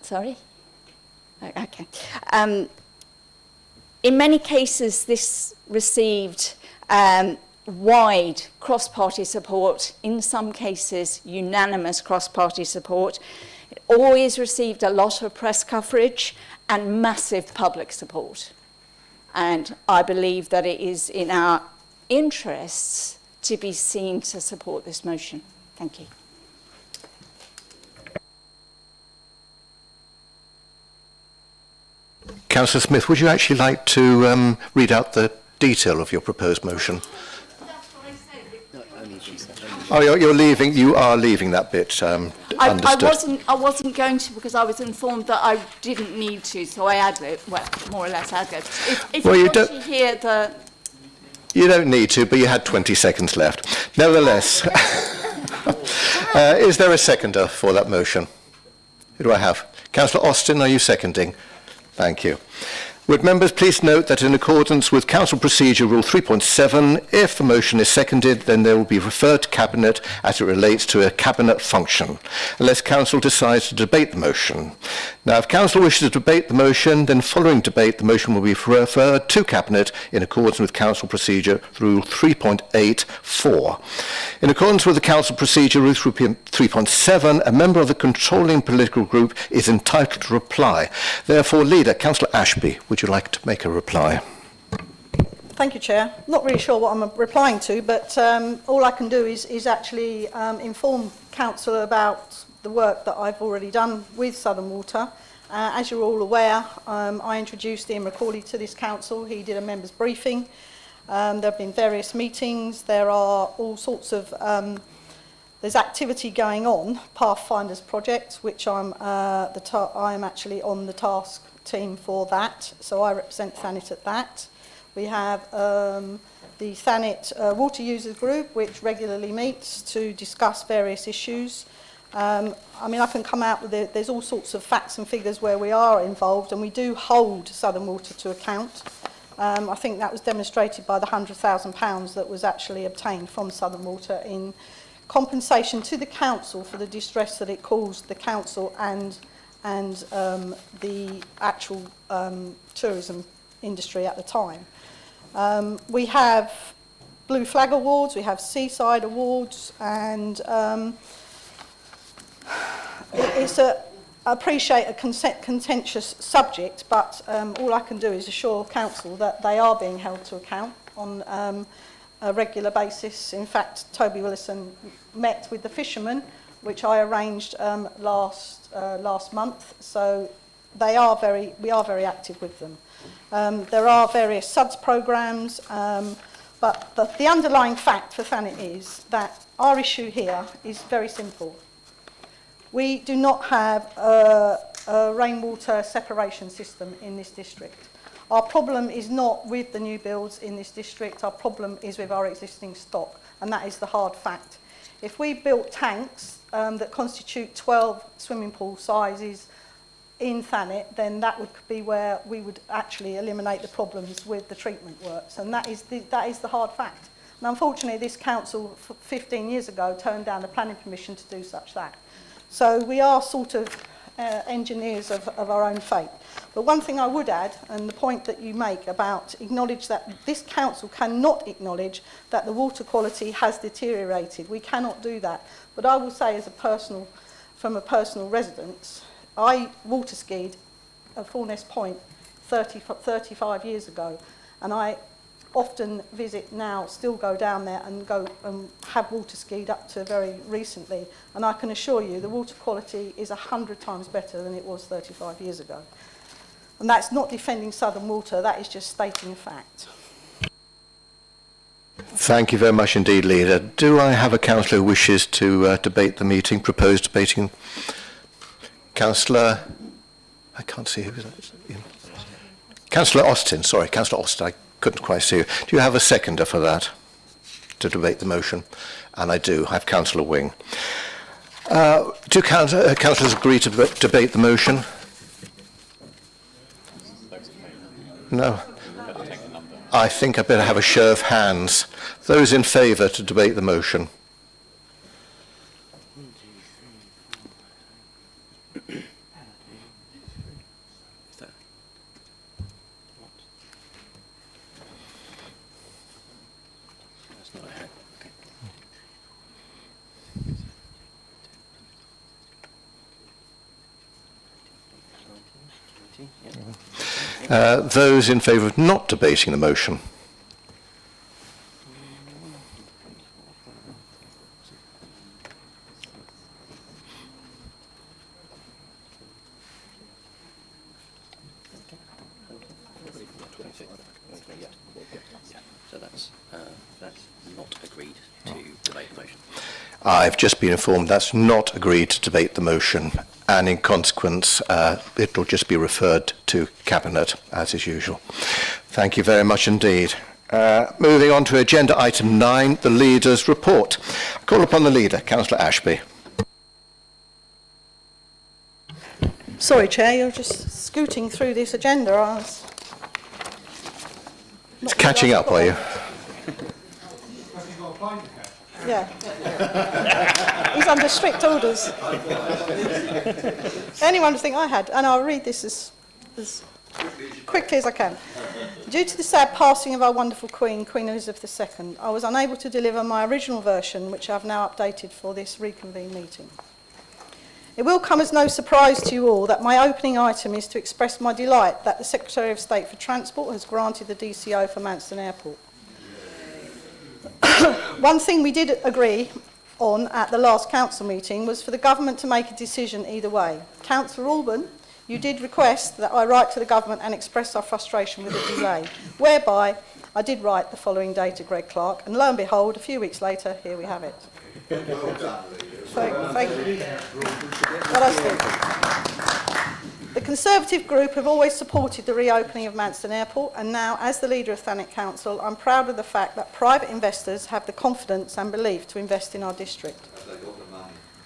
Sorry? Okay. In many cases, this received wide cross-party support, in some cases unanimous cross-party support. It always received a lot of press coverage and massive public support. And I believe that it is in our interests to be seen to support this motion. Thank you. Councillor Smith, would you actually like to read out the detail of your proposed motion? Oh, you're leaving. You are leaving that bit. Understood. I wasn't going to, because I was informed that I didn't need to, so I added it. Well, more or less added it. If well, you want to hear the... You don't need to, but you had 20 seconds left. Nevertheless, is there a seconder for that motion? Who do I have? Councillor Austin, are you seconding? Thank you. Would members please note that in accordance with Council Procedure Rule 3.7, if the motion is seconded, then they will be referred to Cabinet as it relates to a Cabinet function, unless Council decides to debate the motion. Now, if Council wishes to debate the motion, then following debate, the motion will be referred to Cabinet in accordance with Council Procedure Rule 3.8.4. In accordance with the Council Procedure Rule 3.7, a member of the controlling political group is entitled to reply. Therefore, Leader, Councillor Ashby, would you like to make a reply? Thank you, Chair. Not really sure what I'm replying to, but all I can do is actually inform Council about the work that I've already done with Southern Water As you're all aware, I introduced Ian McCauley to this council. He did a members' briefing. There have been various meetings. There are all sorts of there's activity going on. Pathfinders project, which I'm actually on the task team for that. So I represent Thanet at that. We have the Thanet Water Users Group, which regularly meets to discuss various issues. I mean, I can come out with there's all sorts of facts and figures where we are involved, and we do hold Southern Water to account. I think that was demonstrated by the £100,000 that was actually obtained from Southern Water in compensation to the council for the distress that it caused the council and the actual tourism industry at the time. We have Blue Flag Awards, we have Seaside Awards, and I appreciate a contentious subject, but all I can do is assure council that they are being held to account on a regular basis. In fact, Toby Willison met with the fishermen, which I arranged last month, so we are very active with them. There are various SUDS programmes, but the underlying fact for Thanet is that our issue here is very simple. We do not have a rainwater separation system in this district. Our problem is not with the new builds in this district, our problem is with our existing stock, and that is the hard fact. If we built tanks that constitute 12 swimming pool sizes in Thanet, then that would be where we would actually eliminate the problems with the treatment works, and that is the hard fact. And unfortunately, this council 15 years ago turned down the planning permission to do such that. So we are sort of engineers of our own fate. But one thing I would add, and the point that you make about acknowledge that this council cannot acknowledge that the water quality has deteriorated. We cannot do that. But I will say from a personal residence, I water skied at Fourness Point 35 years ago, and I often visit now, still go down there and go and have water skied up to very recently, and I can assure you the water quality is 100 times better than it was 35 years ago. And that's not defending Southern Water, that is just stating a fact. Thank you very much indeed, Leader. Do I have a councillor who wishes to debate the meeting, propose debating? Councillor, I can't see who is that. Councillor Austin, sorry, Councillor Austin, I couldn't quite see you. Do you have a seconder for that, to debate the motion? And I do. I have Councillor Wing. Do councillors agree to debate the motion? No. I think I better have a show of hands. Those in favour to debate the motion? Those in favour of not debating the motion? So that's not agreed to debate the motion. I've just been informed that's not agreed to debate the motion, and in consequence it will just be referred to Cabinet as is usual. Thank you very much indeed. Moving on to agenda item 9, the Leader's report. I call upon the Leader, Councillor Ashby. Sorry, Chair, you're just scooting through this agenda. It's catching up, are you? Yeah. He's under strict orders. Anyone would think I had, and I'll read this as quickly as I can. Due to the sad passing of our wonderful Queen, Queen Elizabeth II, I was unable to deliver my original version, which I've now updated for this reconvened meeting. It will come as no surprise to you all that my opening item is to express my delight that the Secretary of State for Transport has granted the DCO for Manston Airport. One thing we did agree on at the last council meeting was for the government to make a decision either way. Councillor Alban you did request that I write to the government and express our frustration with the delay, whereby I did write the following day to Greg Clark, and lo and behold, a few weeks later, here we have it. Thank you. What else do? The Conservative group have always supported the reopening of Manston Airport, and now, as the leader of Thanet Council, I'm proud of the fact that private investors have the confidence and belief to invest in our district.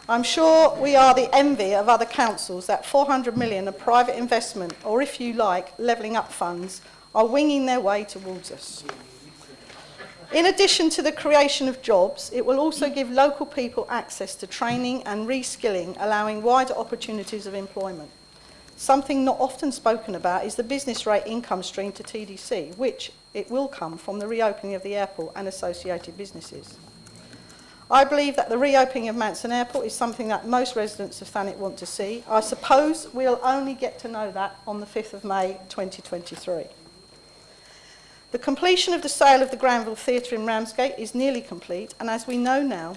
I'm sure we are the envy of other councils that 400 million of private investment, or if you like, levelling up funds, are winging their way towards us. In addition to the creation of jobs, it will also give local people access to training and reskilling, allowing wider opportunities of employment. Something not often spoken about is the business rate income stream to TDC, which it will come from the reopening of the airport and associated businesses. I believe that the reopening of Manston Airport is something that most residents of Thanet want to see. I suppose we'll only get to know that on the 5th of May 2023. The completion of the sale of the Granville Theatre in Ramsgate is nearly complete, and as we now know,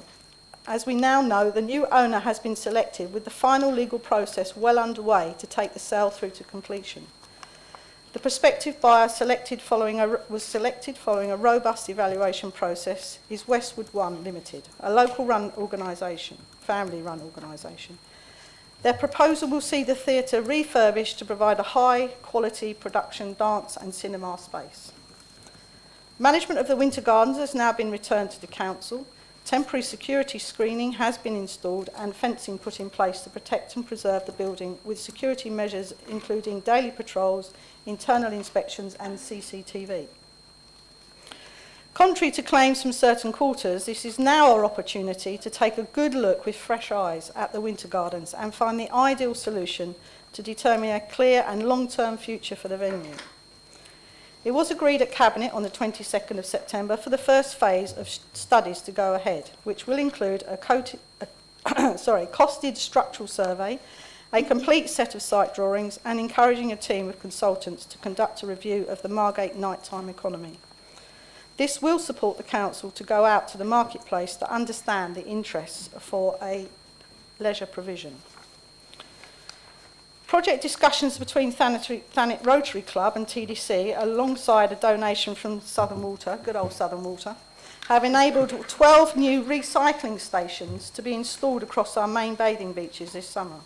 the new owner has been selected, with the final legal process well underway to take the sale through to completion. The prospective buyer was selected following a robust evaluation process is Westwood One Limited, a local-run organisation, family-run organisation. Their proposal will see the theatre refurbished to provide a high-quality production, dance and cinema space. Management of the Winter Gardens has now been returned to the council. Temporary security screening has been installed and fencing put in place to protect and preserve the building, with security measures including daily patrols, internal inspections and CCTV. Contrary to claims from certain quarters, this is now our opportunity to take a good look with fresh eyes at the Winter Gardens and find the ideal solution to determine a clear and long-term future for the venue. It was agreed at Cabinet on the 22nd of September for the first phase of studies to go ahead, which will include a costed structural survey, a complete set of site drawings, and encouraging a team of consultants to conduct a review of the Margate nighttime economy. This will support the council to go out to the marketplace to understand the interests for a leisure provision. Project discussions between Thanet Rotary Club and TDC, alongside a donation from Southern Water, good old Southern Water, have enabled 12 new recycling stations to be installed across our main bathing beaches this summer.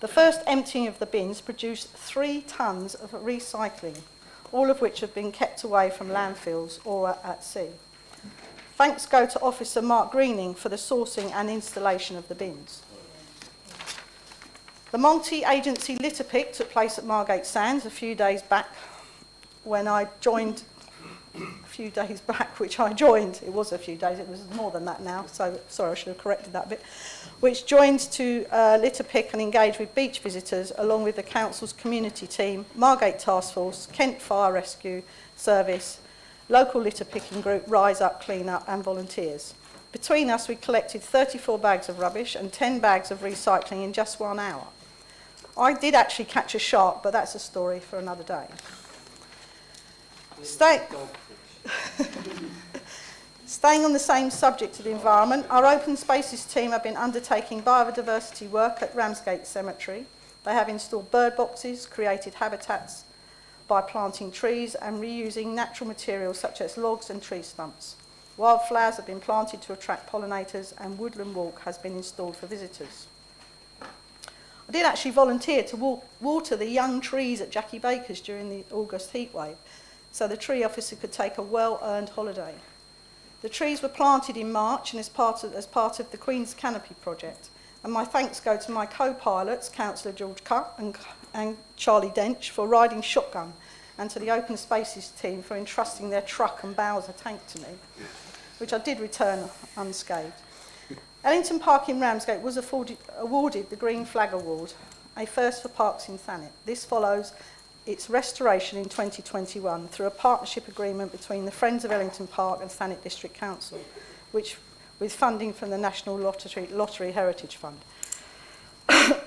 The first emptying of the bins produced 3 tonnes of recycling, all of which have been kept away from landfills or at sea. Thanks go to Officer Mark Greening for the sourcing and installation of the bins. The multi-agency litter pick took place at Margate Sands a few days back when I joined, it was a few days, it was more than that now, so sorry, I should have corrected that bit, which joined to litter pick and engage with beach visitors along with the council's community team, Margate Task Force, Kent Fire Rescue Service, local litter picking group, Rise Up, Clean Up and volunteers. Between us, we collected 34 bags of rubbish and 10 bags of recycling in just 1 hour. I did actually catch a shark, but that's a story for another day. Staying on the same subject of the environment, our open spaces team have been undertaking biodiversity work at Ramsgate Cemetery. They have installed bird boxes, created habitats by planting trees and reusing natural materials such as logs and tree stumps. Wildflowers have been planted to attract pollinators and woodland walk has been installed for visitors. I did actually volunteer to water the young trees at Jackie Baker's during the August heatwave, so the tree officer could take a well-earned holiday. The trees were planted in March and as part of the Queen's Canopy project, and my thanks go to my co-pilots, Councillor George Cutt and Charlie Dench, for riding shotgun, and to the Open Spaces team for entrusting their truck and Bowser tank to me, which I did return unscathed. Ellington Park in Ramsgate was awarded the Green Flag Award, a first for parks in Thanet. This follows its restoration in 2021 through a partnership agreement between the Friends of Ellington Park and Thanet District Council, which with funding from the National Lottery Heritage Fund.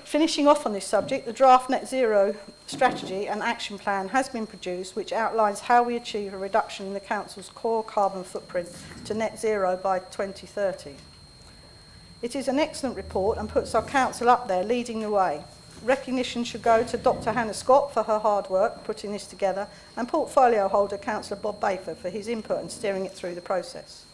Finishing off on this subject, the draft net zero strategy and action plan has been produced, which outlines how we achieve a reduction in the council's core carbon footprint to net zero by 2030. It is an excellent report and puts our council up there leading the way. recognition should go to Dr Hannah Scott for her hard work putting this together, and portfolio holder Councillor Bob Bayford for his input and steering it through the process.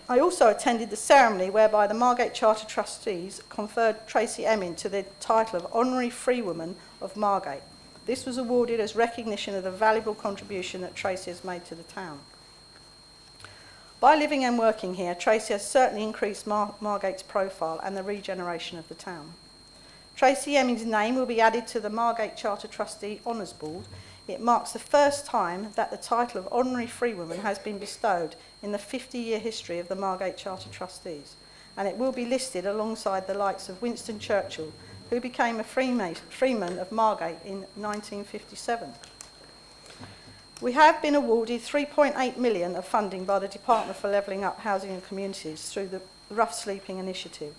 I also attended the ceremony whereby the Margate Charter Trustees conferred Tracy Emin to the title of Honorary Freewoman of Margate. This was awarded as recognition of the valuable contribution that Tracy has made to the town. By living and working here, Tracy has certainly increased Margate's profile and the regeneration of the town. Tracy Emin's name will be added to the Margate Charter Trustee Honours Board. It marks the first time that the title of Honorary Freewoman has been bestowed in the 50-year history of the Margate Charter Trustees, and it will be listed alongside the likes of Winston Churchill, who became a freeman of Margate in 1957. We have been awarded £3.8 million of funding by the Department for Levelling Up Housing and Communities through the Rough Sleeping Initiative.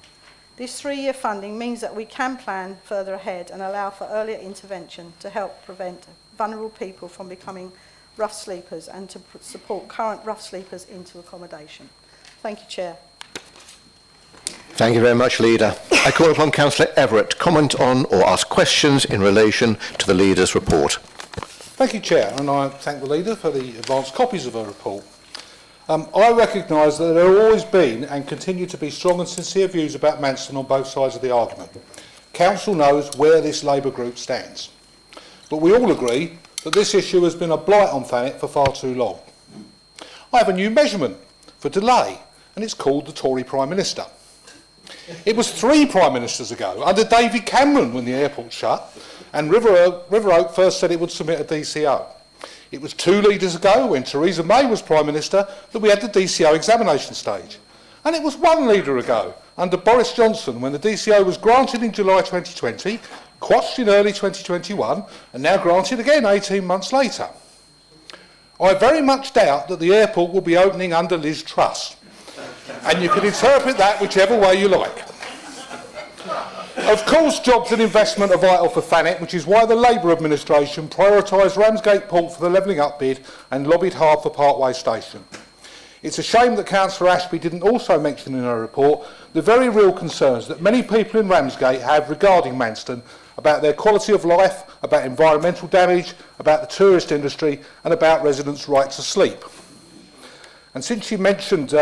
This 3-year funding means that we can plan further ahead and allow for earlier intervention to help prevent vulnerable people from becoming rough sleepers and to support current rough sleepers into accommodation. Thank you, Chair. Thank you very much, Leader. I call upon Councillor Everett to comment on or ask questions in relation to the Leader's report. Thank you, Chair, and I thank the Leader for the advanced copies of her report. I recognise that there have always been and continue to be strong and sincere views about Manston on both sides of the argument. Council knows where this Labour group stands. But we all agree that this issue has been a blight on Thanet for far too long. I have a new measurement for delay, and it's called the Tory Prime Minister. It was 3 Prime Ministers ago, under David Cameron when the airport shut, and River Oak first said it would submit a DCO. It was 2 leaders ago, when Theresa May was Prime Minister, that we had the DCO examination stage. And it was 1 leader ago, under Boris Johnson, when the DCO was granted in July 2020, quashed in early 2021, and now granted again 18 months later. I very much doubt that the airport will be opening under Liz Truss, and you can interpret that whichever way you like. Of course, jobs and investment are vital for Thanet, which is why the Labour administration prioritised Ramsgate Port for the levelling up bid and lobbied hard for Parkway Station. It's a shame that Councillor Ashby didn't also mention in her report the very real concerns that many people in Ramsgate have regarding Manston about their quality of life, about environmental damage, about the tourist industry and about residents' right to sleep. And since she mentioned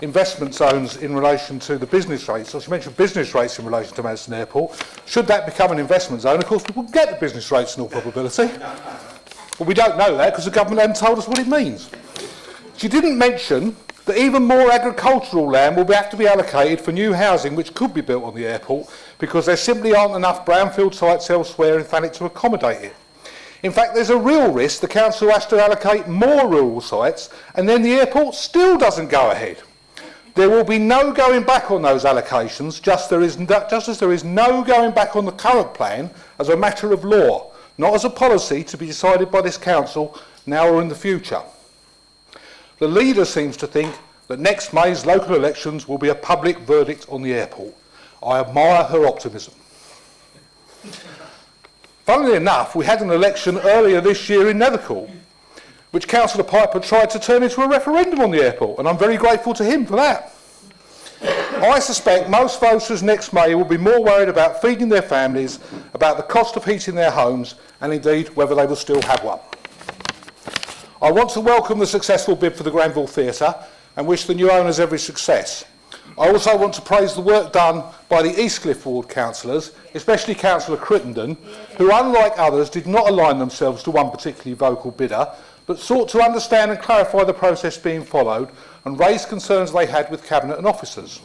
investment zones in relation to the business rates, or she mentioned business rates in relation to Manston Airport, should that become an investment zone, of course we wouldn't get the business rates in all probability. But we don't know that because the government hasn't told us what it means. She didn't mention that even more agricultural land will have to be allocated for new housing which could be built on the airport because there simply aren't enough brownfield sites elsewhere in Thanet to accommodate it. In fact, there's a real risk the council has to allocate more rural sites and then the airport still doesn't go ahead. There will be no going back on those allocations, just as there is no going back on the current plan as a matter of law, not as a policy to be decided by this council now or in the future. The Leader seems to think that next May's local elections will be a public verdict on the airport. I admire her optimism. Funnily enough, we had an election earlier this year in Nethercourt, which Councillor Piper tried to turn into a referendum on the airport, and I'm very grateful to him for that. I suspect most voters next May will be more worried about feeding their families, about the cost of heating their homes, and indeed whether they will still have one. I want to welcome the successful bid for the Granville Theatre and wish the new owners every success. I also want to praise the work done by the Eastcliff Ward councillors, especially Councillor Crittenden, who, unlike others, did not align themselves to one particularly vocal bidder, but sought to understand and clarify the process being followed and raise concerns they had with Cabinet and officers.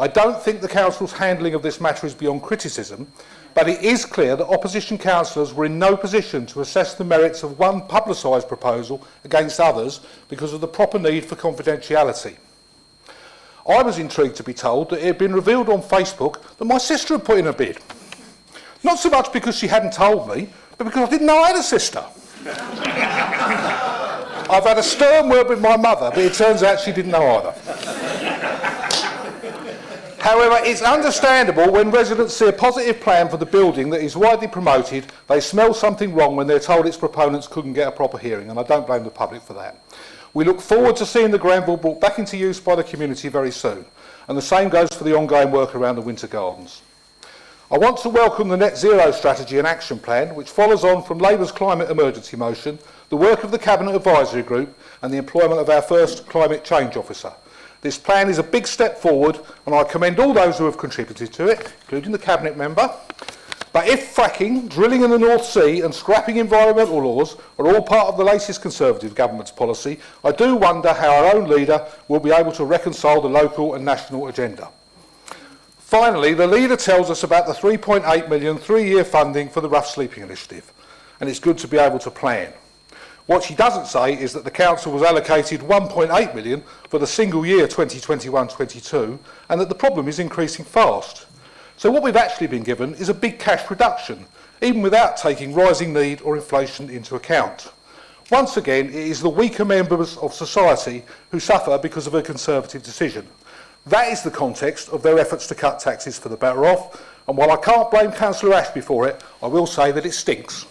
I don't think the Council's handling of this matter is beyond criticism, but it is clear that opposition councillors were in no position to assess the merits of one publicised proposal against others because of the proper need for confidentiality. I was intrigued to be told that it had been revealed on Facebook that my sister had put in a bid. Not so much because she hadn't told me, but because I didn't know I had a sister. I've had a stern word with my mother, but it turns out she didn't know either. However, it's understandable when residents see a positive plan for the building that is widely promoted, they smell something wrong when they're told its proponents couldn't get a proper hearing, and I don't blame the public for that. We look forward to seeing the Granville brought back into use by the community very soon, and the same goes for the ongoing work around the Winter Gardens. I want to welcome the Net Zero Strategy and Action Plan, which follows on from Labour's climate emergency motion, the work of the Cabinet Advisory Group and the employment of our first climate change officer. This plan is a big step forward and I commend all those who have contributed to it, including the Cabinet member. But if fracking, drilling in the North Sea and scrapping environmental laws are all part of the latest Conservative government's policy, I do wonder how our own leader will be able to reconcile the local and national agenda. Finally, the leader tells us about the 3.8 million three-year funding for the Rough Sleeping Initiative, and it's good to be able to plan. What she doesn't say is that the council was allocated 1.8 million for the single year 2021-22 and that the problem is increasing fast. So what we've actually been given is a big cash reduction, even without taking rising need or inflation into account. Once again, it is the weaker members of society who suffer because of a Conservative decision. That is the context of their efforts to cut taxes for the better off, and while I can't blame Councillor Ashby for it, I will say that it stinks.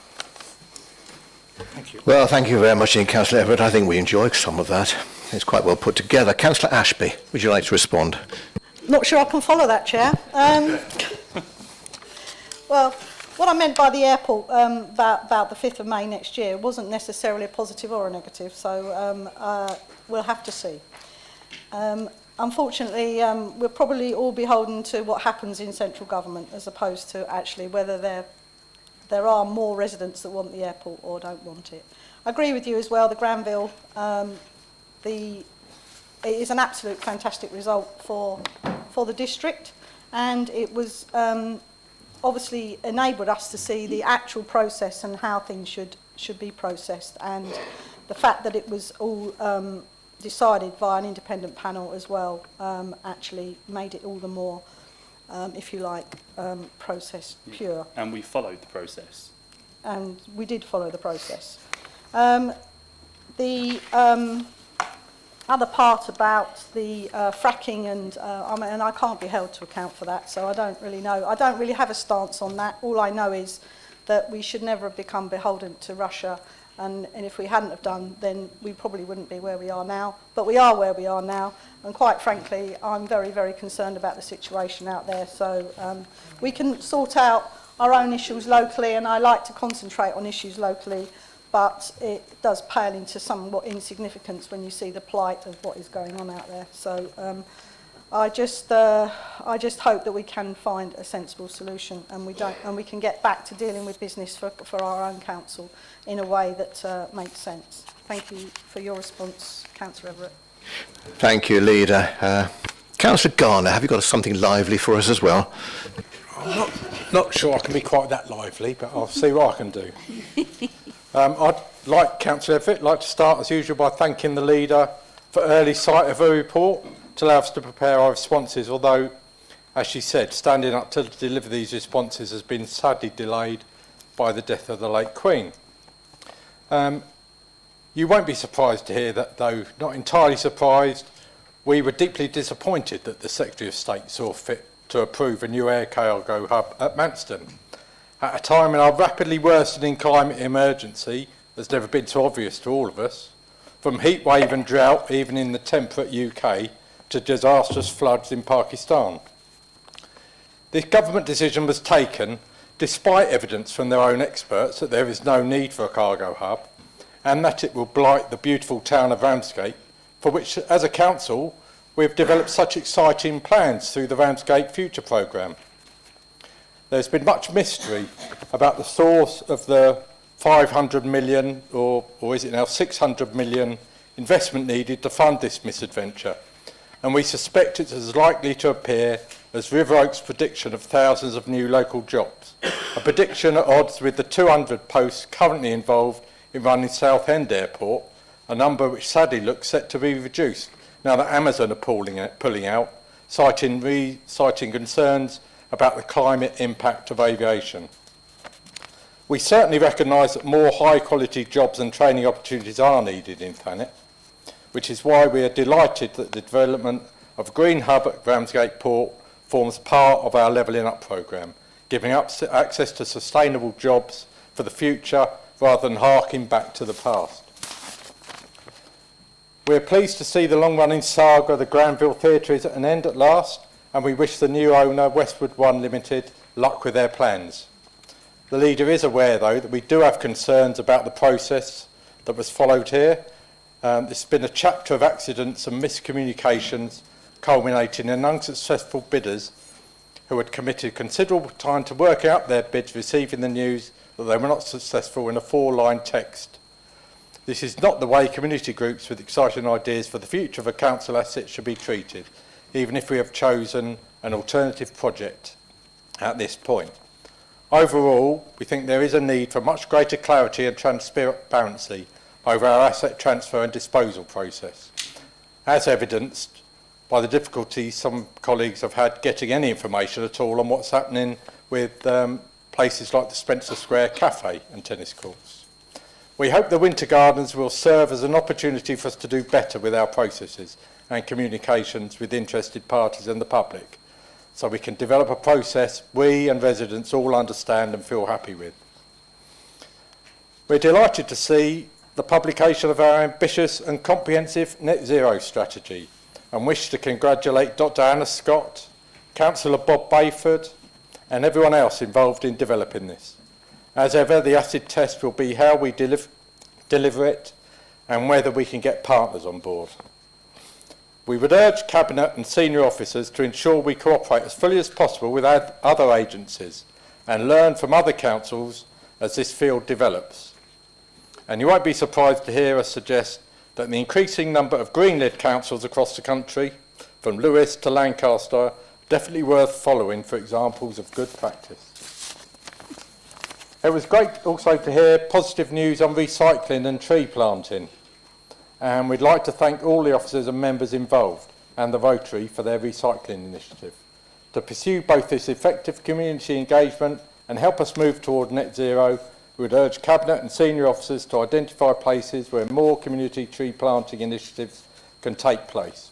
Thank you. Well, thank you very much, Councillor Everett. I think we enjoyed some of that. It's quite well put together. Councillor Ashby, would you like to respond? Not sure I can follow that, Chair. Well, what I meant by the airport about the 5th of May next year wasn't necessarily a positive or a negative, so we'll have to see. Unfortunately, we're probably all beholden to what happens in central government as opposed to actually whether there are more residents that want the airport or don't want it. I agree with you as well, the Granville, it is an absolute fantastic result for the district, and it was obviously enabled us to see the actual process and how things should be processed, and the fact that it was all decided by an independent panel as well actually made it all the more, if you like, process pure. And we followed the process. And we did follow the process. The other part about the fracking and I can't be held to account for that, so I don't really know. I don't really have a stance on that. All I know is that we should never have become beholden to Russia, and if we hadn't have done, then we probably wouldn't be where we are now. But we are where we are now, and quite frankly, I'm very, very concerned about the situation out there. So we can sort out our own issues locally, and I like to concentrate on issues locally, but it does pale into somewhat insignificance when you see the plight of what is going on out there. So I just hope that we can find a sensible solution, and we can get back to dealing with business for our own council in a way that makes sense. Thank you for your response, Councillor Everett. Thank you, Leader. Councillor Garner, have you got something lively for us as well? I'm not sure I can be quite that lively, but I'll see what I can do. I'd like, Councillor Everett, like to start as usual by thanking the Leader for early sight of her report to allow us to prepare our responses, although, as she said, standing up to deliver these responses has been sadly delayed by the death of the late Queen. You won't be surprised to hear that, though not entirely surprised, we were deeply disappointed that the Secretary of State saw fit to approve a new air cargo hub at Manston. At a time in our rapidly worsening climate emergency that's never been so obvious to all of us, from heat wave and drought even in the temperate UK to disastrous floods in Pakistan. This government decision was taken despite evidence from their own experts that there is no need for a cargo hub and that it will blight the beautiful town of Ramsgate, for which, as a council, we have developed such exciting plans through the Ramsgate Future Programme. There's been much mystery about the source of the 500 million, or is it now 600 million, investment needed to fund this misadventure, and we suspect it's as likely to appear as River Oak's prediction of thousands of new local jobs, a prediction at odds with the 200 posts currently involved in running Southend Airport, a number which sadly looks set to be reduced now that Amazon are pulling out, citing concerns about the climate impact of aviation. We certainly recognise that more high-quality jobs and training opportunities are needed in Thanet, which is why we are delighted that the development of a green hub at Ramsgate Port forms part of our Levelling Up programme, giving up access to sustainable jobs for the future rather than harking back to the past. We are pleased to see the long-running saga of the Granville Theatre is at an end at last, and we wish the new owner, Westwood One Limited, luck with their plans. The leader is aware, though, that we do have concerns about the process that was followed here. It's been a chapter of accidents and miscommunications culminating in unsuccessful bidders who had committed considerable time to work out their bids, receiving the news that they were not successful in a 4-line text. This is not the way community groups with exciting ideas for the future of a council asset should be treated, even if we have chosen an alternative project at this point. Overall, we think there is a need for much greater clarity and transparency over our asset transfer and disposal process, as evidenced by the difficulties some colleagues have had getting any information at all on what's happening with places like the Spencer Square Cafe and tennis courts. We hope the Winter Gardens will serve as an opportunity for us to do better with our processes and communications with interested parties and the public, so we can develop a process we and residents all understand and feel happy with. We're delighted to see the publication of our ambitious and comprehensive net zero strategy and wish to congratulate Dr. Anna Scott, Councillor Bob Bayford and everyone else involved in developing this. As ever, the acid test will be how we deliver it and whether we can get partners on board. We would urge Cabinet and senior officers to ensure we cooperate as fully as possible with other agencies and learn from other councils as this field develops. And you won't be surprised to hear us suggest that the increasing number of green-led councils across the country, from Lewis to Lancaster, are definitely worth following for examples of good practice. It was great also to hear positive news on recycling and tree planting. And we'd like to thank all the officers and members involved and the Rotary for their recycling initiative to pursue both this effective community engagement and help us move toward net zero. We would urge Cabinet and senior officers to identify places where more community tree planting initiatives can take place,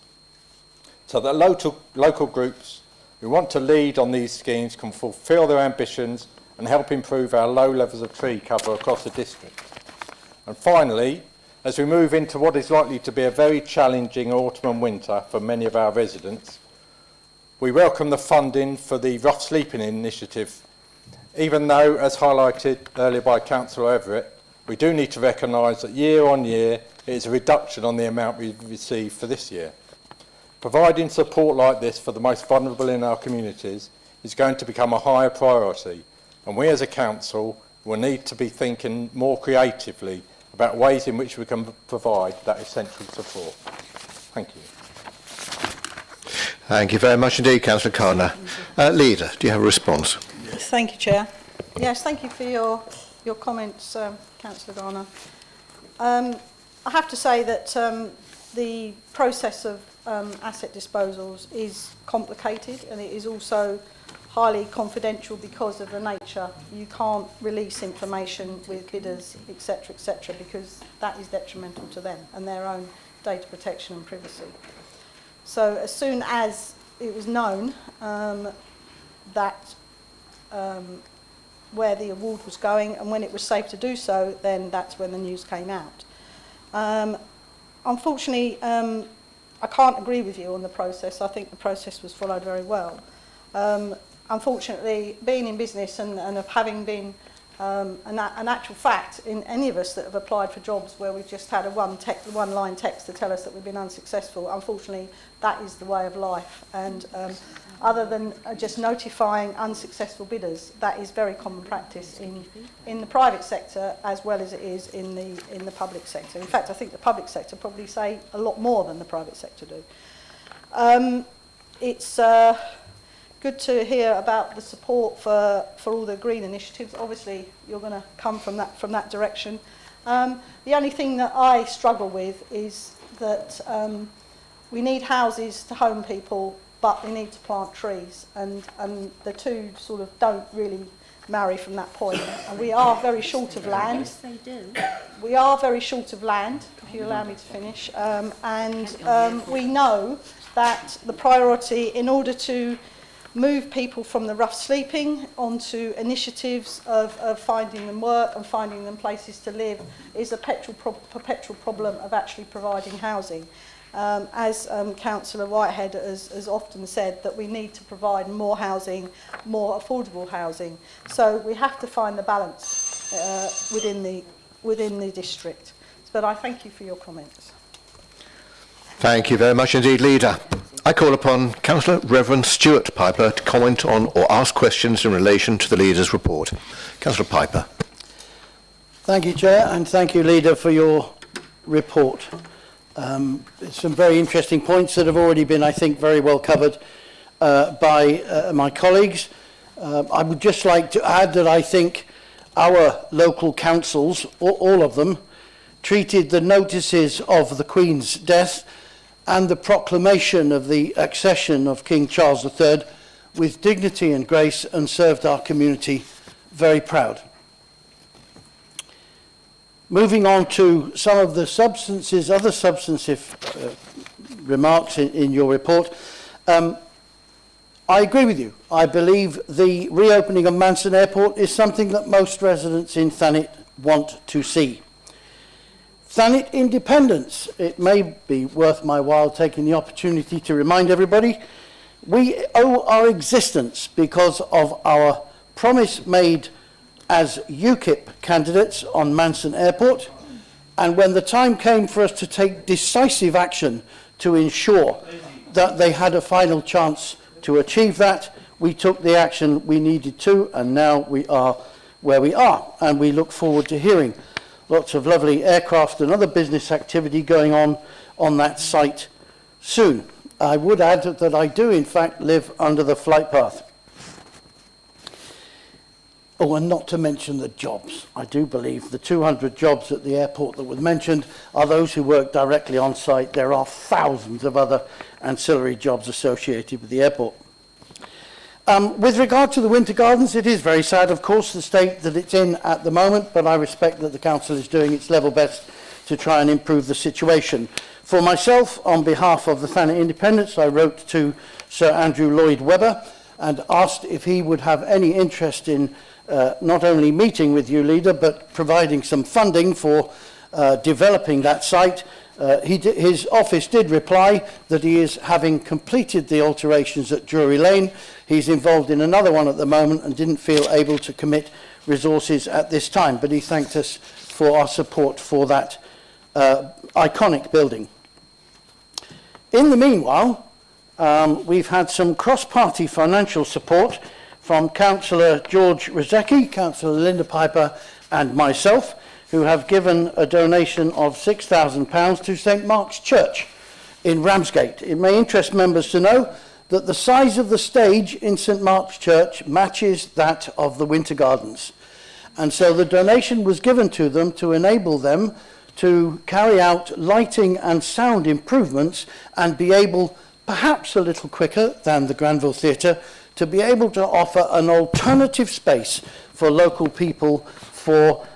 so that local groups who want to lead on these schemes can fulfil their ambitions and help improve our low levels of tree cover across the district. And finally, as we move into what is likely to be a very challenging autumn and winter for many of our residents, we welcome the funding for the rough sleeping initiative, even though, as highlighted earlier by Councillor Everett, we do need to recognise that year on year it is a reduction on the amount we received for this year. Providing support like this for the most vulnerable in our communities is going to become a higher priority, and we as a council will need to be thinking more creatively about ways in which we can provide that essential support. Thank you. Thank you very much indeed, Councillor Carner. Leader, do you have a response? Thank you, Chair. Yes, thank you for your comments, Councillor Garner. I have to say that the process of asset disposals is complicated, and it is also highly confidential because of the nature. You can't release information with bidders, etc., because that is detrimental to them and their own data protection and privacy. So as soon as it was known that where the award was going and when it was safe to do so, then that's when the news came out. Unfortunately, I can't agree with you on the process. I think the process was followed very well. Unfortunately, being in business and of having been an actual fact in any of us that have applied for jobs where we've just had a one-line text to tell us that we've been unsuccessful, unfortunately, that is the way of life. And other than just notifying unsuccessful bidders, that is very common practice in the private sector as well as it is in the public sector. In fact, I think the public sector probably say a lot more than the private sector do. It's good to hear about the support for all the green initiatives. Obviously, you're going to come from that direction. The only thing that I struggle with is that we need houses to home people, but we need to plant trees, and the two sort of don't really marry from that point. And we are very short of land. Yes, they do. We are very short of land, if you allow me to finish. We know that the priority, in order to move people from the rough sleeping onto initiatives of finding them work and finding them places to live, is a perpetual problem of actually providing housing. As Councillor Whitehead has often said, that we need to provide more housing, more affordable housing. So we have to find the balance within the district. But I thank you for your comments. Thank you very much indeed, Leader. I call upon Councillor Reverend Stuart Piper to comment on or ask questions in relation to the Leader's report. Councillor Piper. Thank you, Chair, and thank you, Leader, for your report. Some very interesting points that have already been, I think, very well covered by my colleagues. I would just like to add that I think our local councils, all of them, treated the notices of the Queen's death and the proclamation of the accession of King Charles III with dignity and grace, and served our community very proud. Moving on to some of the other substantive remarks in your report, I agree with you. I believe the reopening of Manston Airport is something that most residents in Thanet want to see. Thanet independence, it may be worth my while taking the opportunity to remind everybody, we owe our existence because of our promise made as UKIP candidates on Manston Airport, and when the time came for us to take decisive action to ensure that they had a final chance to achieve that, we took the action we needed to, and now we are where we are, and we look forward to hearing lots of lovely aircraft and other business activity going on that site soon. I would add that I do in fact live under the flight path. Oh, and not to mention the jobs. I do believe the 200 jobs at the airport that were mentioned are those who work directly on site. There are thousands of other ancillary jobs associated with the airport. With regard to the Winter Gardens, it is very sad, of course, the state that it's in at the moment, but I respect that the Council is doing its level best to try and improve the situation. For myself, on behalf of the Thanet Independents, I wrote to Sir Andrew Lloyd Webber and asked if he would have any interest in not only meeting with you, Leader, but providing some funding for developing that site. His office did reply that he is having completed the alterations at Drury Lane. He's involved in another one at the moment and didn't feel able to commit resources at this time, but he thanked us for our support for that iconic building. In the meanwhile, we've had some cross-party financial support from Councillor George Rozecki, Councillor Linda Piper and myself, who have given a donation of £6,000 to St Mark's Church in Ramsgate. It may interest members to know that the size of the stage in St Mark's Church matches that of the Winter Gardens. And so the donation was given to them to enable them to carry out lighting and sound improvements and be able, perhaps a little quicker than the Granville Theatre, to be able to offer an alternative space for local people for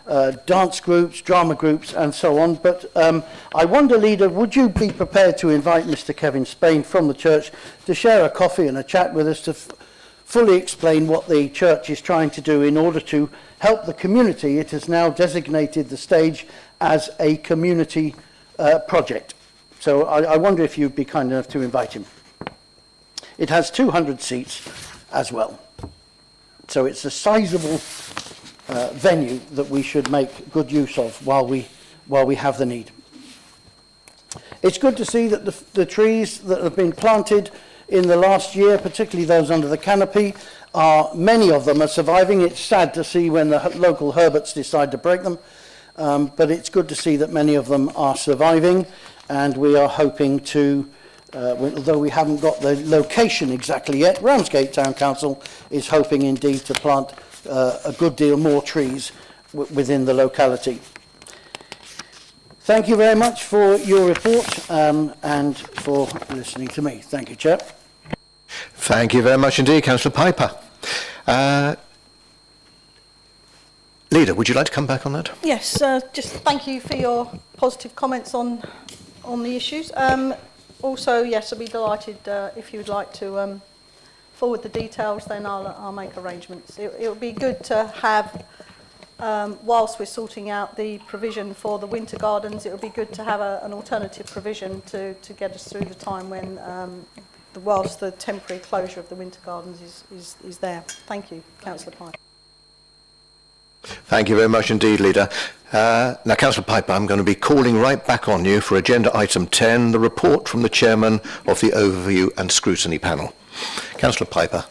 dance groups, drama groups and so on. But I wonder, Leader, would you be prepared to invite Mr Kevin Spain from the church to share a coffee and a chat with us to fully explain what the church is trying to do in order to help the community? It has now designated the stage as a community project. So I wonder if you'd be kind enough to invite him. It has 200 seats as well. So it's a sizable venue that we should make good use of while we have the need. It's good to see that the trees that have been planted in the last year, particularly those under the canopy, many of them are surviving. It's sad to see when the local herberts decide to break them, but it's good to see that many of them are surviving, and we are hoping to, although we haven't got the location exactly yet, Ramsgate Town Council is hoping indeed to plant a good deal more trees within the locality. Thank you very much for your report and for listening to me. Thank you, Chair. Thank you very much indeed, Councillor Piper. Leader, would you like to come back on that? Yes, just thank you for your positive comments on the issues. Also, yes, I'd be delighted if you would like to forward the details, then I'll make arrangements. It would be good to have whilst we're sorting out the provision for the winter gardens, it would be good to have an alternative provision to get us through the time when, whilst the temporary closure of the winter gardens is there. Thank you, Councillor Piper. Thank you very much indeed, Leader. Now, Councillor Piper, I'm going to be calling right back on you for agenda item 10, the report from the Chairman of the Overview and Scrutiny Panel. Councillor Piper.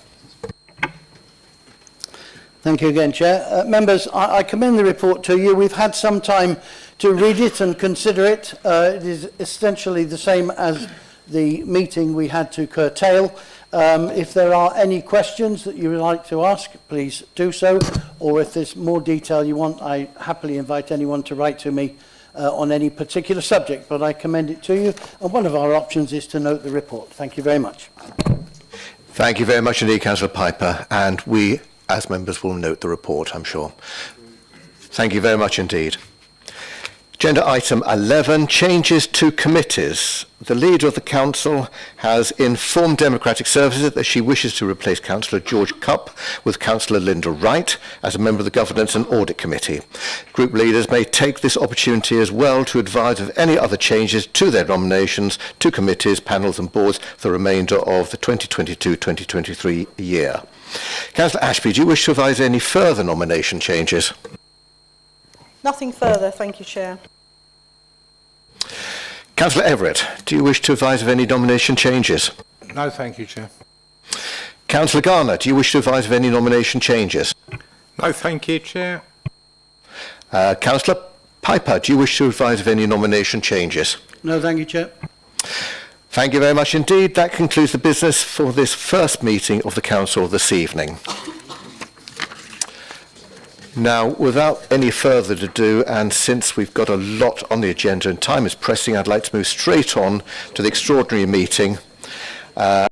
Thank you again, Chair. Members, I commend the report to you. We've had some time to read it and consider it. It is essentially the same as the meeting we had to curtail. If there are any questions that you would like to ask, please do so. Or if there's more detail you want, I happily invite anyone to write to me on any particular subject, but I commend it to you. And one of our options is to note the report. Thank you very much. Thank you very much indeed, Councillor Piper. And we, as members, will note the report, I'm sure. Thank you very much indeed. Agenda item 11, changes to committees. The Leader of the Council has informed Democratic Services that she wishes to replace Councillor George Cupp with Councillor Linda Wright as a member of the Governance and Audit Committee. Group leaders may take this opportunity as well to advise of any other changes to their nominations to committees, panels and boards for the remainder of the 2022-2023 year. Councillor Ashby, do you wish to advise any further nomination changes? Nothing further, thank you, Chair. Councillor Everett, do you wish to advise of any nomination changes? No, thank you, Chair. Councillor Garner, do you wish to advise of any nomination changes? No, thank you, Chair. Councillor Piper, do you wish to advise of any nomination changes? No, thank you, Chair. Thank you very much indeed. That concludes the business for this first meeting of the Council this evening. Now, without any further ado, and since we've got a lot on the agenda and time is pressing, I'd like to move straight on to the extraordinary meeting.